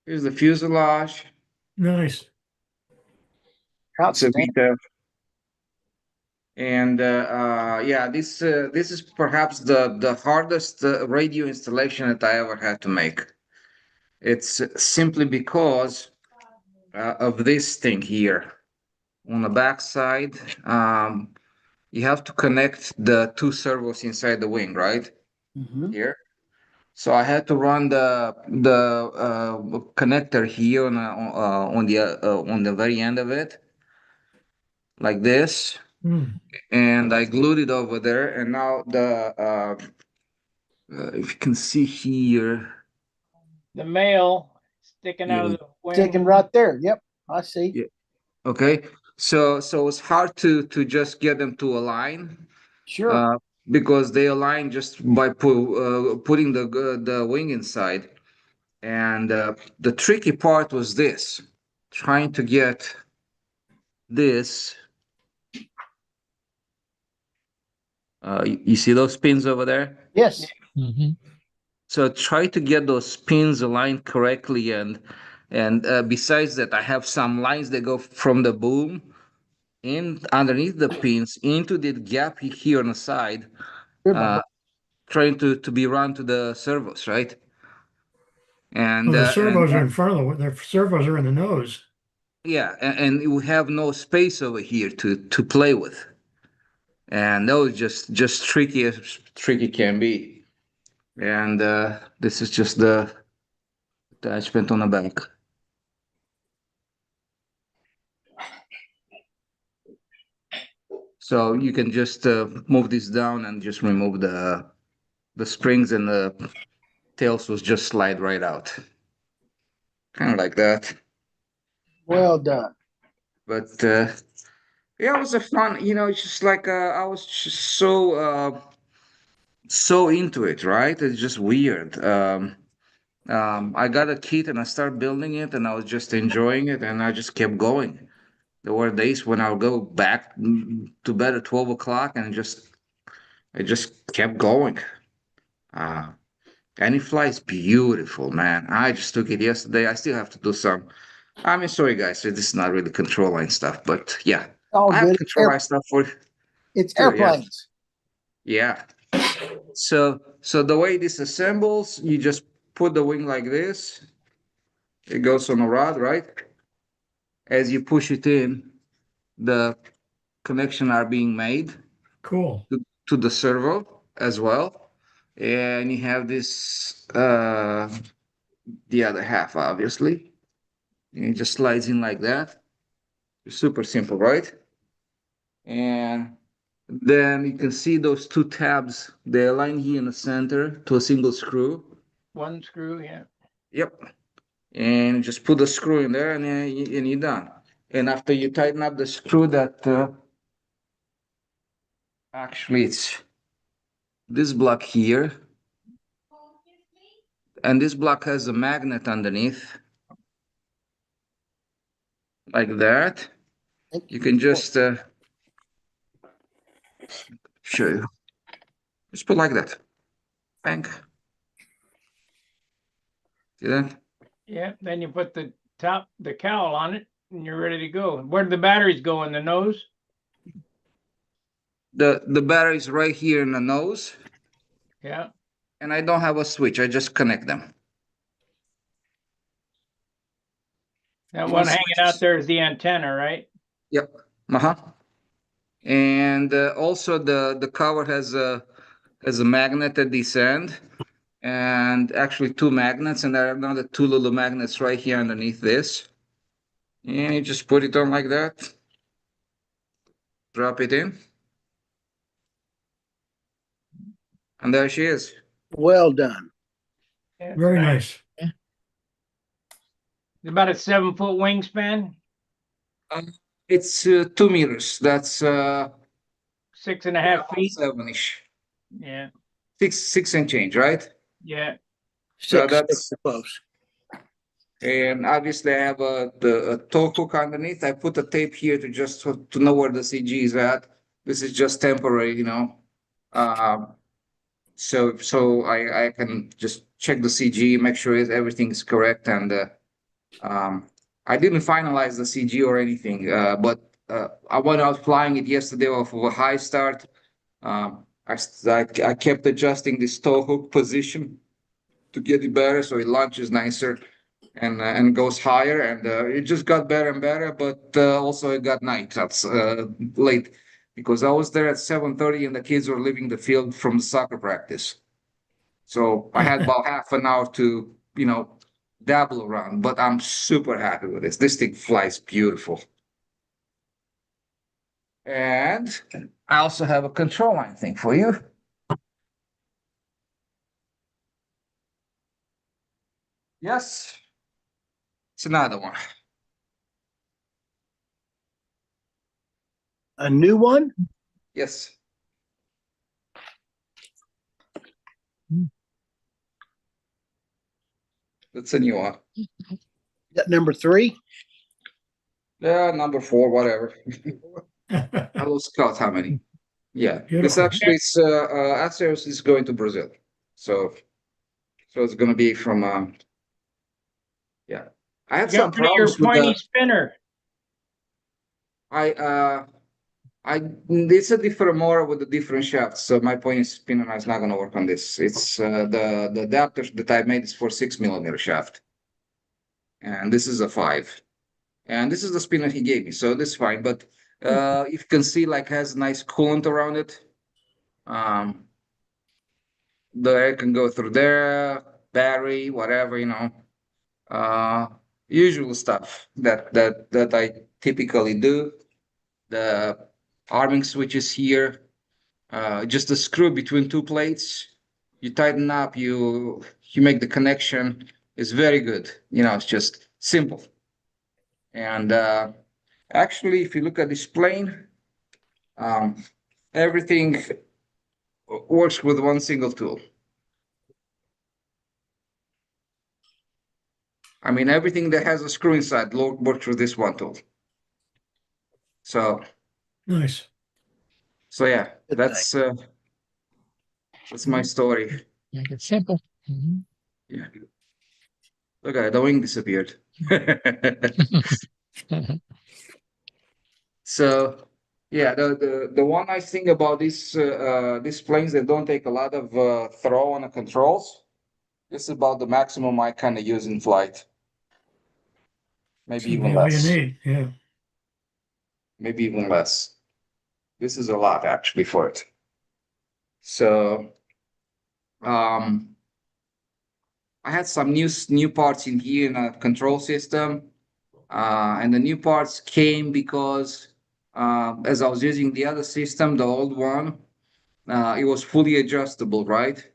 Here's the fuselage. Nice. It's a VTEC. And yeah, this is perhaps the hardest radio installation that I ever had to make. It's simply because of this thing here. On the back side, you have to connect the 2 servos inside the wing, right? Mm-hmm. Here. So I had to run the connector here on the very end of it, like this, and I glued it over there. And now if you can see here, the male sticking out of the wing. Sticking right there. Yep, I see. Yeah. Okay. So it's hard to just get them to align. Sure. Because they align just by putting the wing inside. And the tricky part was this, trying to get this. You see those pins over there? Yes. Mm-hmm. So try to get those pins aligned correctly. And besides that, I have some lines that go from the boom in underneath the pins into the gap here on the side, trying to be run to the servos, right? And the servos are in front of the servos are in the nose. Yeah, and you have no space over here to play with, and that was just tricky as tricky can be. And this is just the attachment on the back. So you can just move this down and just remove the springs, and the tails will just slide right out, kind of like that. Well done. But yeah, it was a fun. It's just like I was just so into it, right? It's just weird. I got a kit and I started building it, and I was just enjoying it, and I just kept going. There were days when I would go back to bed at 12 o'clock, and I just kept going. And it flies beautiful, man. I just took it yesterday. I still have to do some. I mean, sorry guys, this is not really control line stuff, but yeah, I have control line stuff for. It's airplanes. Yeah. So the way this assembles, you just put the wing like this. It goes on a rod, right? As you push it in, the connection are being made. Cool. To the servo as well. And you have this the other half, obviously. And it just slides in like that. Super simple, right? And then you can see those two tabs. They align here in the center to a single screw. One screw, yeah. Yep. And just put the screw in there, and then and you're done. And after you tighten up the screw, that actually it's this block here, and this block has a magnet underneath, like that. You can just show you. Just put like that. Bang. See that? Yeah, then you put the cowl on it and you're ready to go. Where do the batteries go, in the nose? The battery's right here in the nose, Yeah. and I don't have a switch. I just connect them. That You one can hanging switch. out there is the antenna, right? Yep. Uh-huh. And also the cover has a magnet at this end, and actually two magnets, and there are another two little magnets right here underneath this. And you just put it on like that. Drop it in. And there she is. Well done. Yeah, Very nice. about a 7-foot wingspan, It's 2 meters. That's 6.5 feet. 7-ish. Yeah, Six and change, right? yeah. So Six close. and obviously I have a tow hook underneath. I put a tape here to just to know where the CG is at. This is just temporary, you know. So I can just check the CG, make sure everything is correct, and I didn't finalize the CG or anything, but I went out flying it yesterday off of a high start. I kept adjusting this tow hook position to get it better, so it launches nicer and goes higher, and it just got better and better. But also it got night. That's late because I was there at 7:30 and the kids were leaving the field from the soccer practice. So I had about half an hour to, dabble around, but I'm super happy with this. This thing flies beautiful. And I also have a control line thing for you. Yes, it's another one. A new one? Yes. That's a new one. That number 3? Yeah, number 4, whatever. I lost count how many. Yeah, this Beautiful. actually is Acerus is going to Brazil, so it's going to be from yeah. I had You some got rid of your problems with pointy the spinner. it's a different motor with a different shaft, so my point spinner is not going to work on this. It's the adapter that I made is for 6 millimeter shaft, and this is a 5, and this is the spinner he gave me, so this is fine. But if you can see, like, has nice coolant around it. The air can go through there, battery, whatever, usual stuff that I typically do. The arming switches here, just a screw between two plates. You tighten up, you make the connection. It's very good. It's just simple. And actually, if you look at this plane, everything works with one single tool. I mean, everything that has a screw inside works with this one tool. So Nice. yeah, Good that's my story. Make it simple. Mhm. Yeah. Look at it, the wing disappeared. So yeah, the one nice thing about these planes, they don't take a lot of throw on the controls. This is about the maximum I kind of use in flight. Maybe Should even be all you less. need. Yeah. Maybe even less. This is a lot actually for it. So I had some new parts in here in a control system, and the new parts came because as I was using the other system, the old one, it was fully adjustable, right?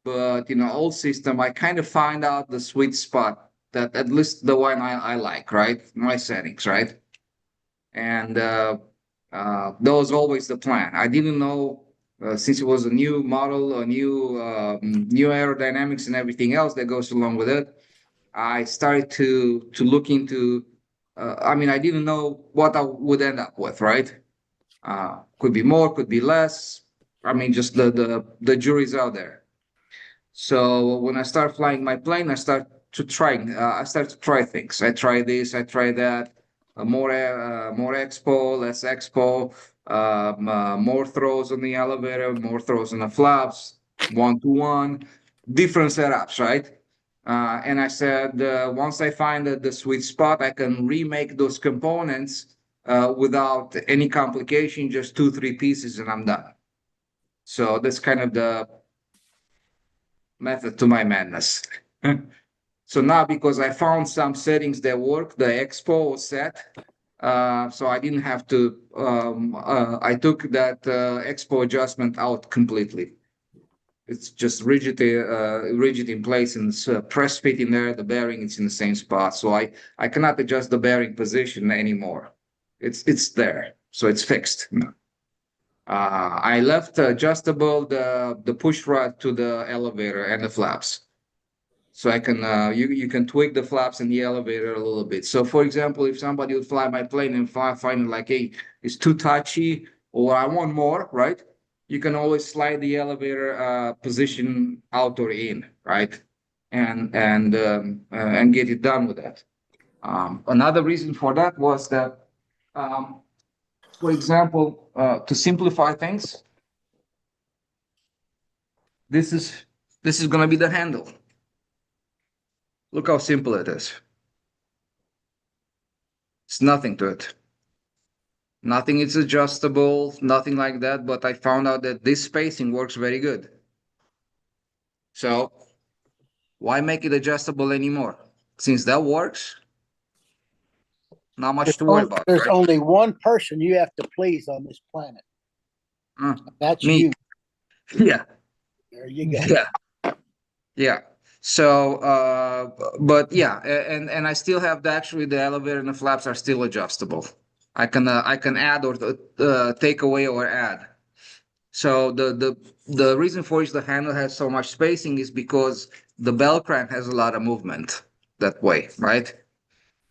But in the old system, I kind of find out the sweet spot that at least the one I like, right? My settings, right? And that was always the plan. I didn't know since it was a new model, a new aerodynamics and everything else that goes along with it. I started to look into. I mean, I didn't know what I would end up with, right? Could be more, could be less. I mean, just the jury's out there. So when I start flying my plane, I start to try. I start to try things. I try this, I try that. More expo, less expo. More throws on the elevator, more throws on the flaps, 1-to-1, different setups, right? And I said, once I find the sweet spot, I can remake those components without any complication, just 2, 3 pieces, and I'm done. So that's kind of the method to my madness. So now, because I found some settings that work, the expo was set. So I didn't have to, I took that expo adjustment out completely. It's just rigid in place, and it's press fit in there. The bearing is in the same spot. So I cannot adjust the bearing position anymore. It's there. So it's fixed. I left adjustable the push rod to the elevator and the flaps. So I can you can tweak the flaps in the elevator a little bit. So for example, if somebody would fly my plane and find like, hey, it's too touchy, or I want more, right? You can always slide the elevator position out or in, right? And get it done with that. Another reason for that was that, for example, to simplify things, this is going to be the handle. Look how simple it is. It's nothing to it. Nothing is adjustable, nothing like that, but I found out that this spacing works very good. So why make it adjustable anymore? Since that works, not much to worry about. There's Right? only one person you have to please on this planet. That's Me. you. Yeah. There you go. Yeah. Yeah. So, but yeah, and I still have actually the elevator and the flaps are still adjustable. I can add or take away or add. So the reason for which the handle has so much spacing is because the bell crank has a lot of movement that way, right?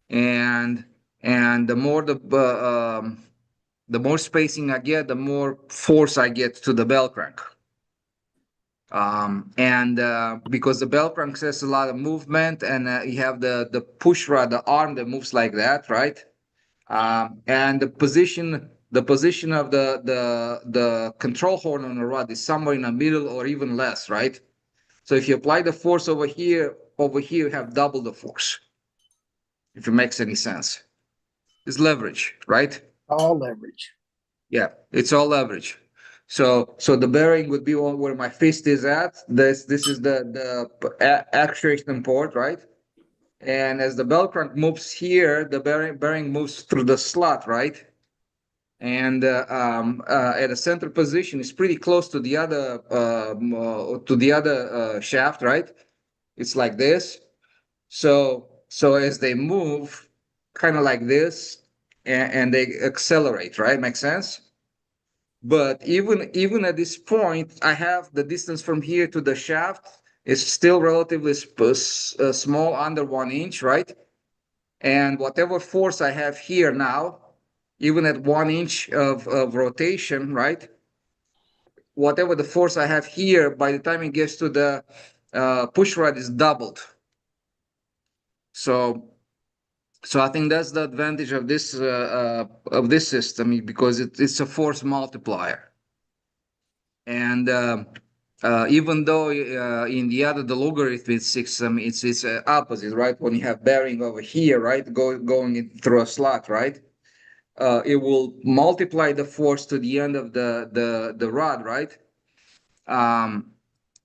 And the more the more spacing I get, the more force I get to the bell crank. And because the bell crank has a lot of movement, and you have the push rod, the arm that moves like that, right? And the position of the control horn on the rod is somewhere in the middle or even less, right? So if you apply the force over here you have double the force. If it makes any sense, it's leverage, right? All leverage. Yeah, it's all leverage. So the bearing would be where my fist is at. This is the actuation port, right? And as the bell crank moves here, the bearing moves through the slot, right? And at a center position, it's pretty close to the other shaft, right? It's like this. So as they move, kind of like this, and they accelerate, right? Makes sense? But even at this point, I have the distance from here to the shaft is still relatively small, under 1 inch, right? And whatever force I have here now, even at 1 inch of rotation, right? Whatever the force I have here, by the time it gets to the push rod, is doubled. So I think that's the advantage of this system, because it's a force multiplier. And even though in the logarithmic system, it's opposite, right? When you have bearing over here, right, going through a slot, right? It will multiply the force to the end of the rod, right?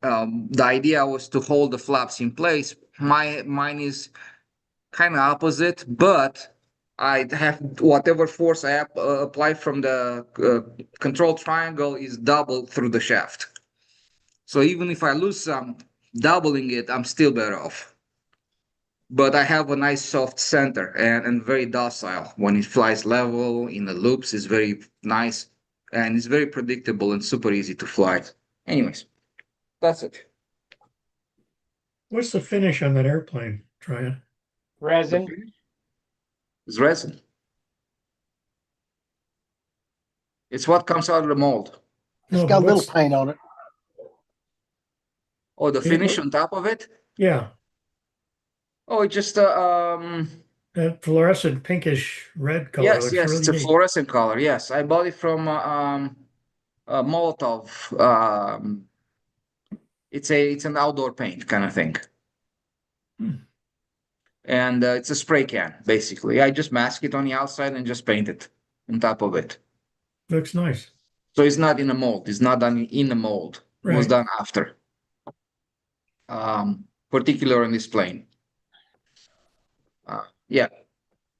the idea was to hold the flaps in place. Mine is kind of opposite, but I have whatever force I apply from the control triangle is doubled through the shaft. So even if I lose some, doubling it, I'm still better off. But I have a nice soft center and very docile. When it flies level in the loops, it's very nice and it's very predictable and super easy to fly. Anyways, that's it. What's the finish on that airplane, Tryon? Resin. It's resin. It's what comes out of the mold. It's No, got a but little what's- paint on it. Oh, the Yeah, finish what- on top of it? Yeah, Oh, it just that fluorescent pinkish red color yes, looks yes, really it's a neat. fluorescent color. Yes, I bought it from Molotov. It's an outdoor paint kind of thing. Hmm. And it's a spray can basically. I just mask it on the outside and just paint it on top of it. Looks nice. So it's not in a mold. It's not done in the mold. It was Right. done after. Particular on this plane. Yeah,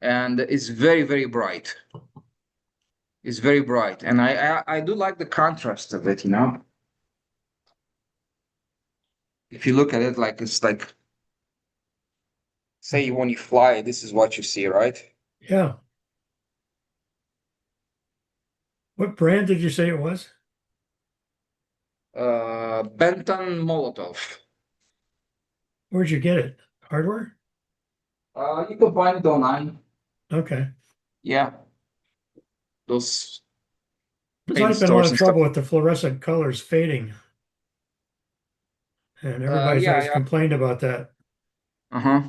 and it's very, very bright. It's very bright, and I do like the contrast of it. You know, if you look at it, like it's like, say when you fly, this is what you see, right? Yeah. What brand did you say it was? Benton Molotov. Where'd you get it? Hardware? You can find it online. Okay. Yeah, those There's paint always been a lot stores of and trouble stuff. with the fluorescent colors fading. And everybody's always Yeah. complained about that. Uh-huh.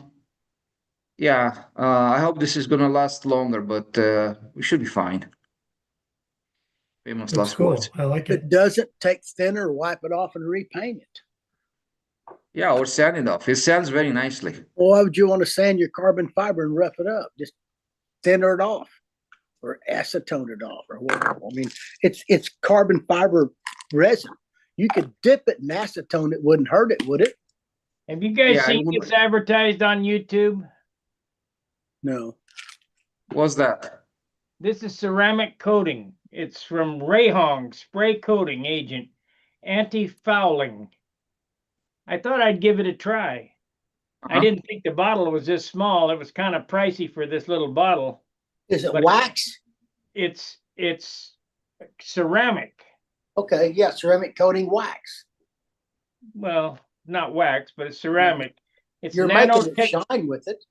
Yeah, I hope this is gonna last longer, but we should be fine. Famous Looks last cool. words. I like If it it. doesn't, take thinner, wipe it off and repaint it. Yeah, or sand it off. It sands very nicely. Well, why would you want to sand your carbon fiber and rough it up? Just thinner it off or acetone it off or whatever. I mean, it's carbon fiber resin. You could dip it in acetone, it wouldn't hurt it, would it? Have you guys Yeah, I seen would- this advertised on YouTube? No. What's that? This is ceramic coating. It's from Rayhong Spray Coating Agent, anti-fouling. I thought I'd give it a try. I Uh-huh. didn't think the bottle was this small. It was kind of pricey for this little bottle. Is it But- wax? It's ceramic. Okay, yeah, ceramic coating wax. Well, not wax, but it's ceramic. It's You're making it shine with it.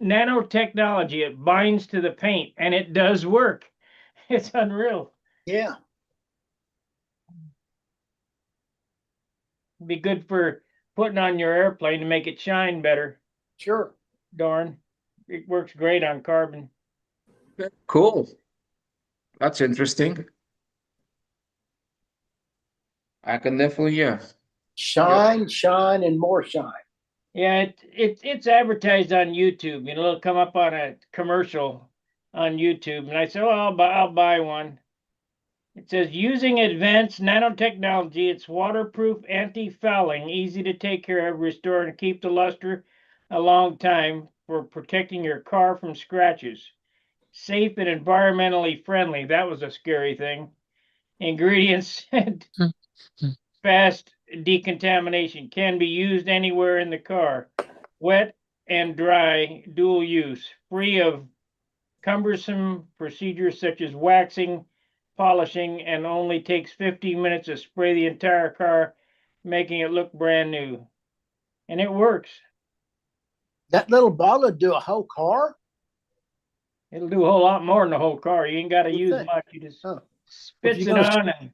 nanotechnology. It binds to the paint, and it does work. It's unreal. Yeah. Be good for putting on your airplane to make it shine better. Sure. Darn, it works great on carbon. Cool. That's interesting. I can definitely, yeah. Shine, shine, and more shine. Yeah, it's advertised on YouTube. You know, it'll come up on a commercial on YouTube, and I said, "Well, I'll buy one." It says using advanced nanotechnology, it's waterproof, anti-fouling, easy to take care of, restore, and keep the luster a long time for protecting your car from scratches. Safe and environmentally friendly. That was a scary thing. Ingredients and fast decontamination, can be used anywhere in the car. Wet and dry, dual use, free of cumbersome procedures such as waxing, polishing, and only takes 15 minutes to spray the entire car, making it look brand new. And it works. That little bottle would do a whole car? It'll do a whole lot more than the whole car. You ain't got to You use think? much. You just Huh. spits you it gotta on, and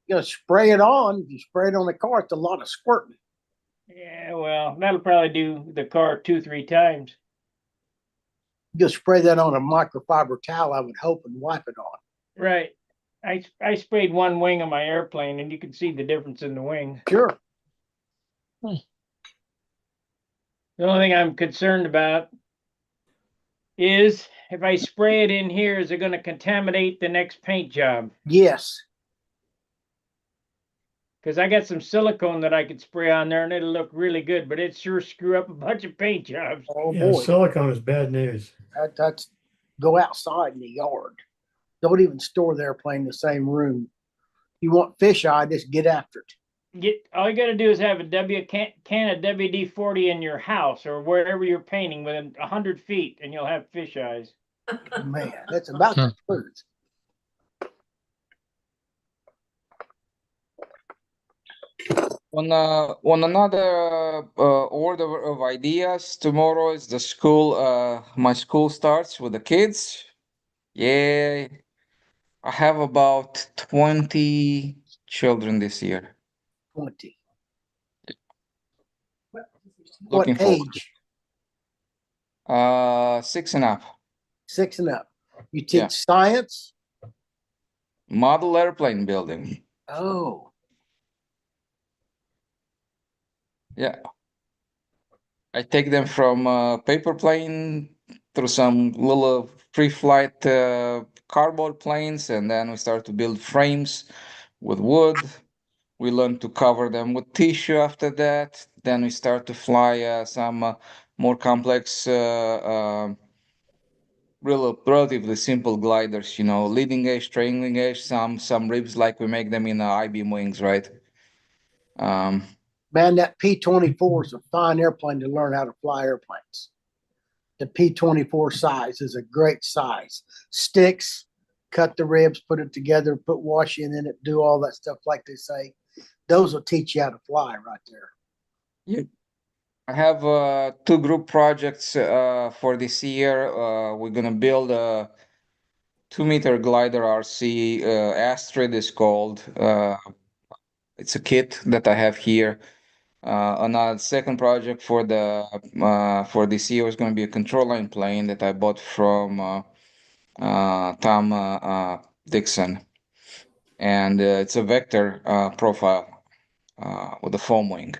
You're gonna spray it on. If you spray it on the car, it's a lot of squirting. yeah, well, that'll probably do the car 2-3 times. You just spray that on a microfiber towel, I would hope, and wipe it on. Right. I sprayed one wing of my airplane, and you can see the difference in the wing. Sure. The only thing I'm concerned about is if I spray it in here, is it going to contaminate the next paint job? Yes. Cause I got some silicone that I could spray on there and it'll look really good, but it sure screw up a bunch of paint jobs. Oh, Yeah, boy. silicone is bad news. That's go outside in the yard. Don't even store the airplane in the same room. You want fisheye, just get after it. All you gotta do is have a can of WD-40 in your house or wherever you're painting within 100 feet and you'll have fish eyes. Man, that's about the truth. On another order of ideas, tomorrow is the school. My school starts with the kids. Yeah, I have about 20 children this year. 20. Looking What forward. age? 6 and up. 6 and up. You teach Yeah. science? Model airplane building. Oh, Yeah. I take them from paper plane through some little pre-flight cardboard planes, and then we start to build frames with wood. We learn to cover them with tissue after that. Then we start to fly some more complex, relatively simple gliders, leading edge, trailing edge, some ribs like we make them in I-beam wings, right? man, that P-24 is a fine airplane to learn how to fly airplanes. The P-24 size is a great size. Sticks, cut the ribs, put it together, put washing in it, do all that stuff like they say. Those will teach you how to fly right there. Yeah. I have 2 group projects for this year. We're gonna build a 2-meter glider RC. Astrid is called. It's a kit that I have here. Another second project for this year is going to be a control line plane that I bought from Tom Dixon, and it's a vector profile with a foam wing.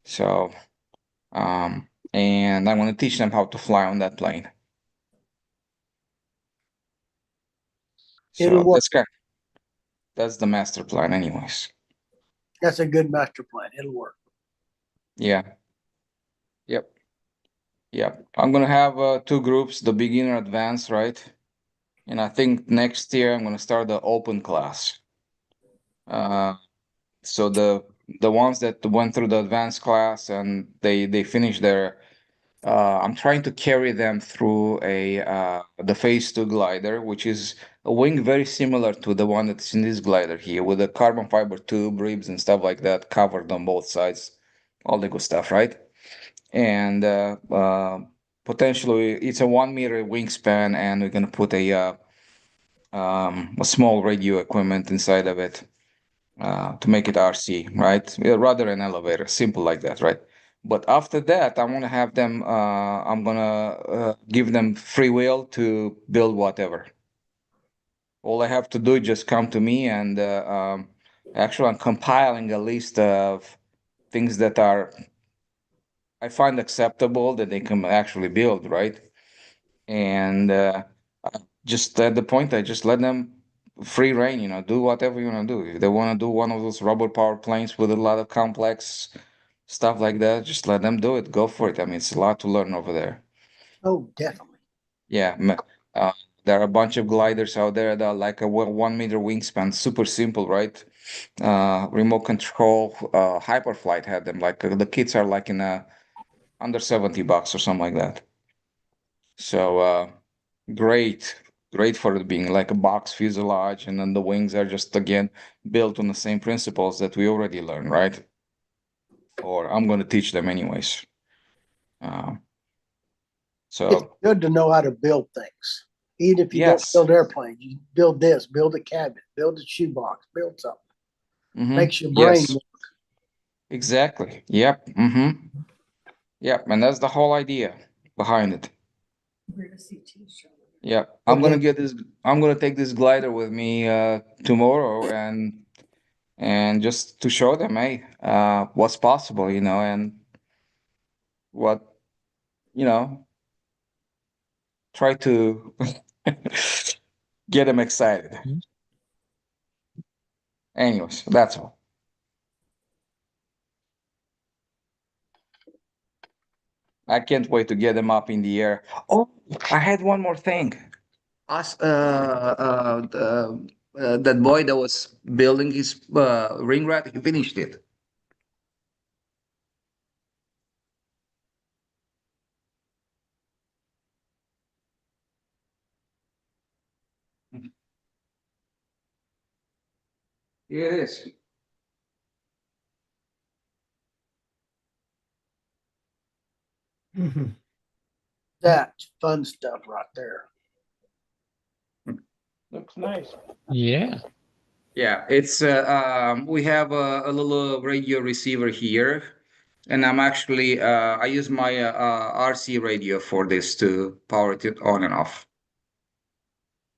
So, and I want to teach them how to fly on that plane. It'll So work. that's the master plan, anyways. That's a good master plan. It'll work. Yeah. Yep. Yep. I'm gonna have 2 groups, the beginner advanced, right? And I think next year I'm gonna start the open class. So the ones that went through the advanced class and they finished their I'm trying to carry them through the phase 2 glider, which is a wing very similar to the one that's in this glider here, with a carbon fiber tube, ribs and stuff like that covered on both sides, all the good stuff, right? And potentially it's a 1 meter wingspan, and we're gonna put a small radio equipment inside of it to make it RC, right? Rather an elevator, simple like that, right? But after that, I want to have them. I'm gonna give them free will to build whatever. All I have to do is just come to me, and actually, I'm compiling a list of things that I find acceptable that they can actually build, right? And just at the point, I just let them free reign, do whatever you want to do. If they want to do one of those rubber power planes with a lot of complex stuff like that, just let them do it. Go for it. I mean, it's a lot to learn over there. Oh, definitely. Yeah. There are a bunch of gliders out there that are like a 1 meter wingspan, super simple, right? Remote control, Hyperflight had them. Like the kits are like in under $70 or something like that. So great for it being like a box fuselage, and then the wings are just again built on the same principles that we already learned, right? Or I'm going to teach them anyways. It's So good to know how to build things. Even if you yes. don't build airplanes, you build this, build a cabinet, build a shoebox, build something. Mhm. Makes your brain Yes, work. exactly. Yep. Yep. And that's the whole idea behind it. Yeah, I'm gonna Okay. get this. I'm gonna take this glider with me tomorrow, and just to show them, hey, what's possible, and what, you know, try to get them excited. Mhm. Anyways, that's all. I can't wait to get them up in the air. Oh, I had one more thing. Us, that boy that was building his ring rat, he finished it. Here it is. Mhm. That's fun stuff right there. Looks nice. Yeah. Yeah, it's we have a little radio receiver here, and I'm actually I use my RC radio for this to power it on and off,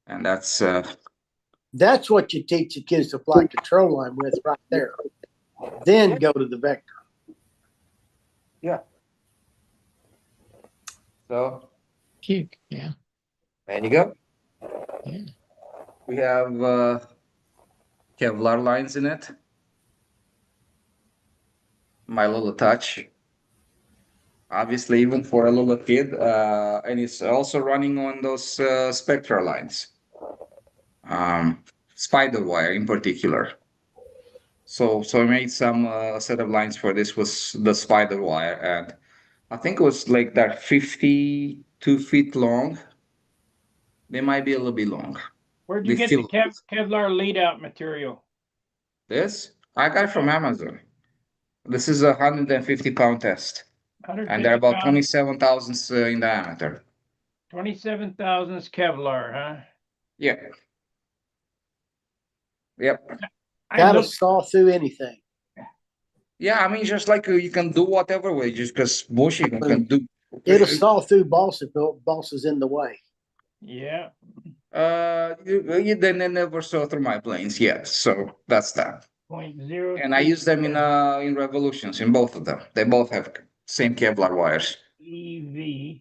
and That's what you teach the kids to fly control line with right there. Then go to the vector. yeah. So Cute. Yeah. there you go. Yeah. We have Kevlar lines in it. My little touch. Obviously, even for a little kid, and it's also running on those Spectra lines. Spider wire in particular. So I made some set of lines for this was the spider wire, and I think it was like that 52 feet long. They might be a little bit long. Where'd They you get the feel Kevlar lead out material? this. I got it from Amazon. This is a 150-pound test, and they're 150 about pounds, 27 thousandths in diameter. 27 thousandths Kevlar, huh? Yeah. Yep. I That'll looked, saw through anything. Yeah, I mean, just like you can do whatever way, just because bush you can do. It'll saw through balsa if the balsa is in the way. yeah. They never saw through my planes yet, so that's that. 0.02 And I use them in revolutions in both of them. They both have same Kevlar wires. EVLA.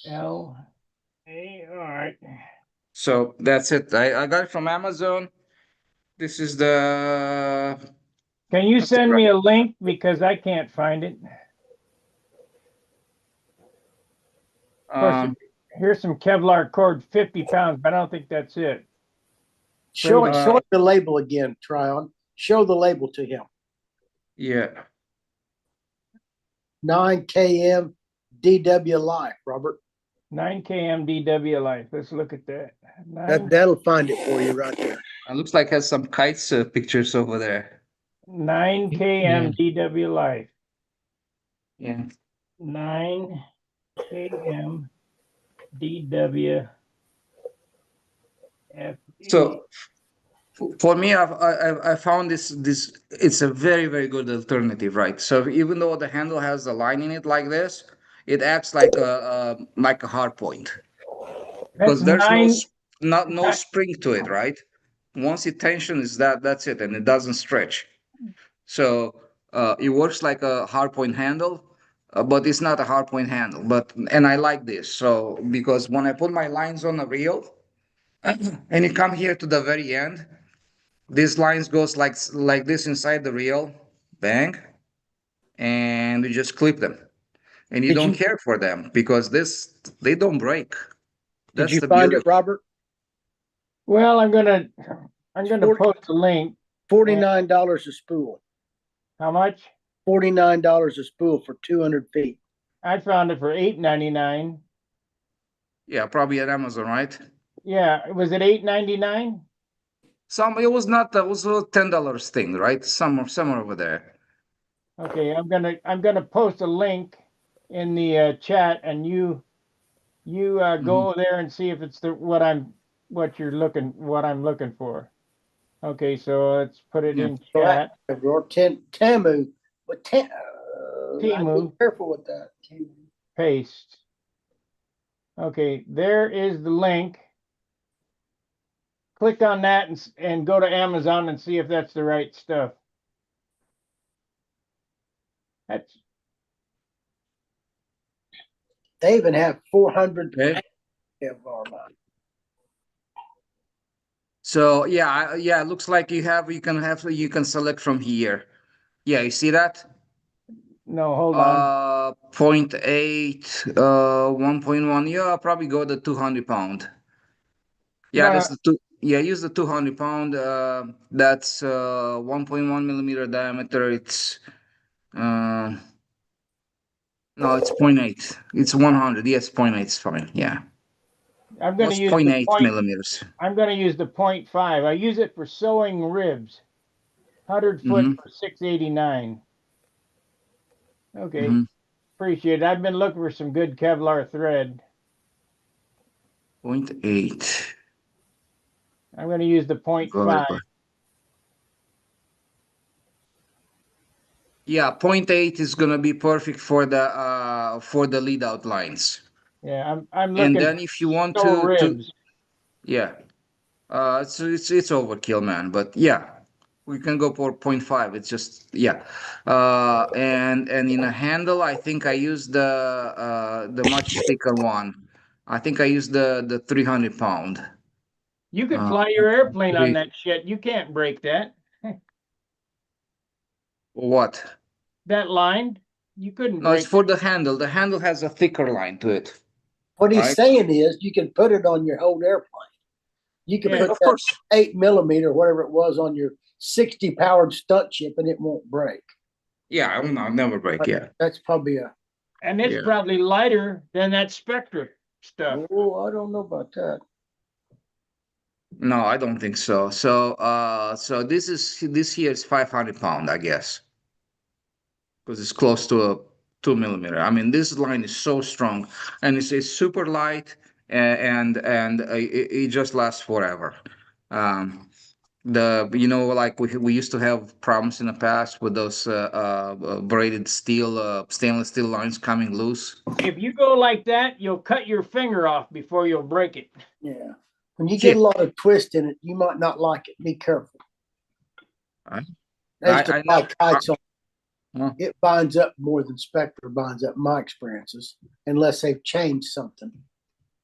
All right. So that's it. I got it from Amazon. This is the Can you that's the send me a link because I can't find it? Of course, um here's some Kevlar cord, 50 pounds, but I don't think that's it. Show Uh, show the label again, Tryon. Show the label to him. yeah. 9 km DW Life, Robert. 9 km DW life. Let's look at that. That'll find it for you right there. It looks like it has some kites pictures over there. 9 km DW life. Yeah. 9 km DW. So for me, I found this it's a very good alternative, right? So even though the handle has the line in it like this, it acts like a hard point That's because there's no 9. no spring to it, right? Once it tension is that's it, and it doesn't stretch. So it works like a hard point handle, but it's not a hard point handle. And I like this so because when I put my lines on the reel, and you come here to the very end, these lines goes like this inside the reel, bang, and you just clip them, and you don't care for them because they don't break. Did That's you the find beauty. it, Robert? Well, I'm gonna post a link. $49 a spool. How much? $49 a spool for 200 feet. I found it for $8.99. Yeah, probably at Amazon, right? Yeah, was it $8.99? It was not. It was a $10 thing, right? Somewhere over there. Okay, I'm gonna post a link in the chat, and you go there and see if it's what I'm looking for. Okay, so let's put it in chat. Tamu, but Timu. be careful with that. Paste. Okay, there is the link. Click on that and go to Amazon and see if that's the right stuff. They even have 400 Okay. Kevlar line. So yeah, it looks like you can select from here. Yeah, you see that? No, hold on. 0.8, 1.1. Yeah, I'll probably go the 200 pound. Yeah, Well, that's the two. Yeah, use the 200 pound. That's 1.1 millimeter diameter. It's uh, no, it's 0.8. It's 100. Yes, 0.8 is fine. Yeah, I'm going to what's use 0.8 millimeters? I'm going to use the 0.5. I use it for sewing ribs. 100 foot Mm-hmm. for 689. Okay, Mm-hmm. appreciate it. I've been looking for some good Kevlar thread. 0.8 I'm going to use the divided 0.5. by. Yeah, 0.8 is gonna be perfect for the lead out lines. Yeah, I'm And looking then for if you want sew to ribs. yeah, it's overkill, man. But yeah, we can go for 0.5. It's just yeah, and in a handle, I think I use the much thicker one. I think I use the 300 pound. You could Uh, fly your airplane on three, that shit. You can't break that. what? That line, you couldn't No, it's break for the handle. The handle has a thicker line to it. What he's Right. saying is you can put it on your whole airplane. You can Yeah, put Of that course. 8 millimeter, whatever it was, on your 60 powered stunt ship and it won't break. Yeah, I'll never break. Yeah. That's probably a, and it's Yeah. probably lighter than that Spectra stuff. oh, I don't know about that. No, I don't think so. So this here is 500 pound, I guess, because it's close to a 2 millimeter. I mean, this line is so strong, and it's super light, and it just lasts forever. Um, like we used to have problems in the past with those braided steel, stainless steel lines coming loose. If you go like that, you'll cut your finger off before you'll break it. Yeah. When you Yeah. get a lot of twist in it, you might not like it. Be careful. I That's just I never. like kites on. Huh. It binds up more than Spectre binds up, in my experiences, unless they've changed something.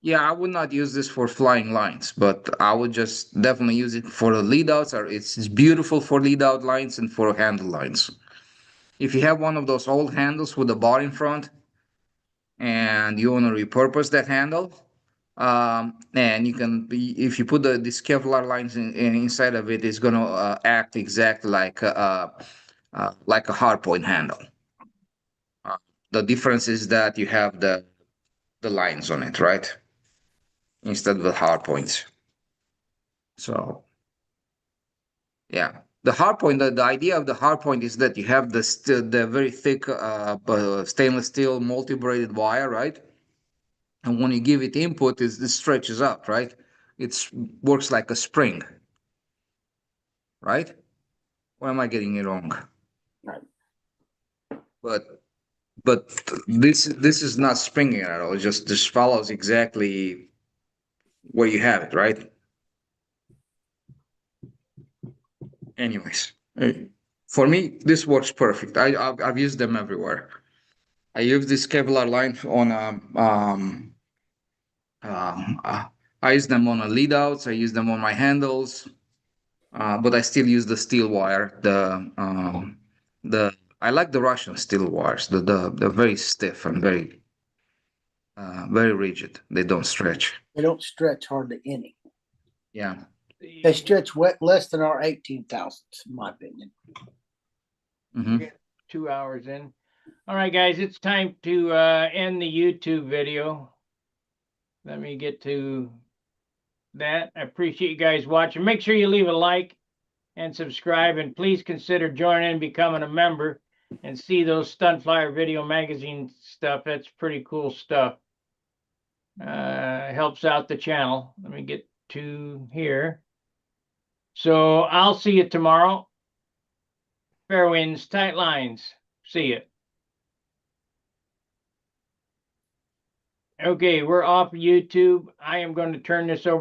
Yeah, I would not use this for flying lines, but I would just definitely use it for the lead outs. Or it's beautiful for lead out lines and for handle lines. If you have one of those old handles with a bar in front and you want to repurpose that handle, and you can if you put these Kevlar lines inside of it, it's gonna act exactly like a hardpoint handle. Uh, the difference is that you have the lines on it, right? Instead of the hardpoints. So yeah, the hard point. The idea of the hard point is that you have the very thick stainless steel multi-braided wire, right? And when you give it input, it stretches up, right? It works like a spring, right? Or am I getting it wrong? Right. But but this is not springing at all. It just follows exactly where you have it, right? Anyways, for me, this works perfect. I've used them everywhere. I use this Kevlar line on um, uh, I use them on a lead outs. I use them on my handles, but I still use the steel wire. The I like the Russian steel wires. They're very stiff and very rigid. They don't stretch. They don't stretch hardly any. Yeah. They stretch less than our 18,000s, in my opinion. Hmm. Get 2 hours in. All right, guys, it's time to end the YouTube video. Let me get to that. I appreciate you guys watching. Make sure you leave a like and subscribe, and please consider joining and becoming a member and see those Stunt Flyer Video Magazine stuff. That's pretty cool stuff. Helps out the channel. Let me get to here. So I'll see you tomorrow. Fair winds, tight lines. See you. Okay, we're off YouTube. I am going to turn this over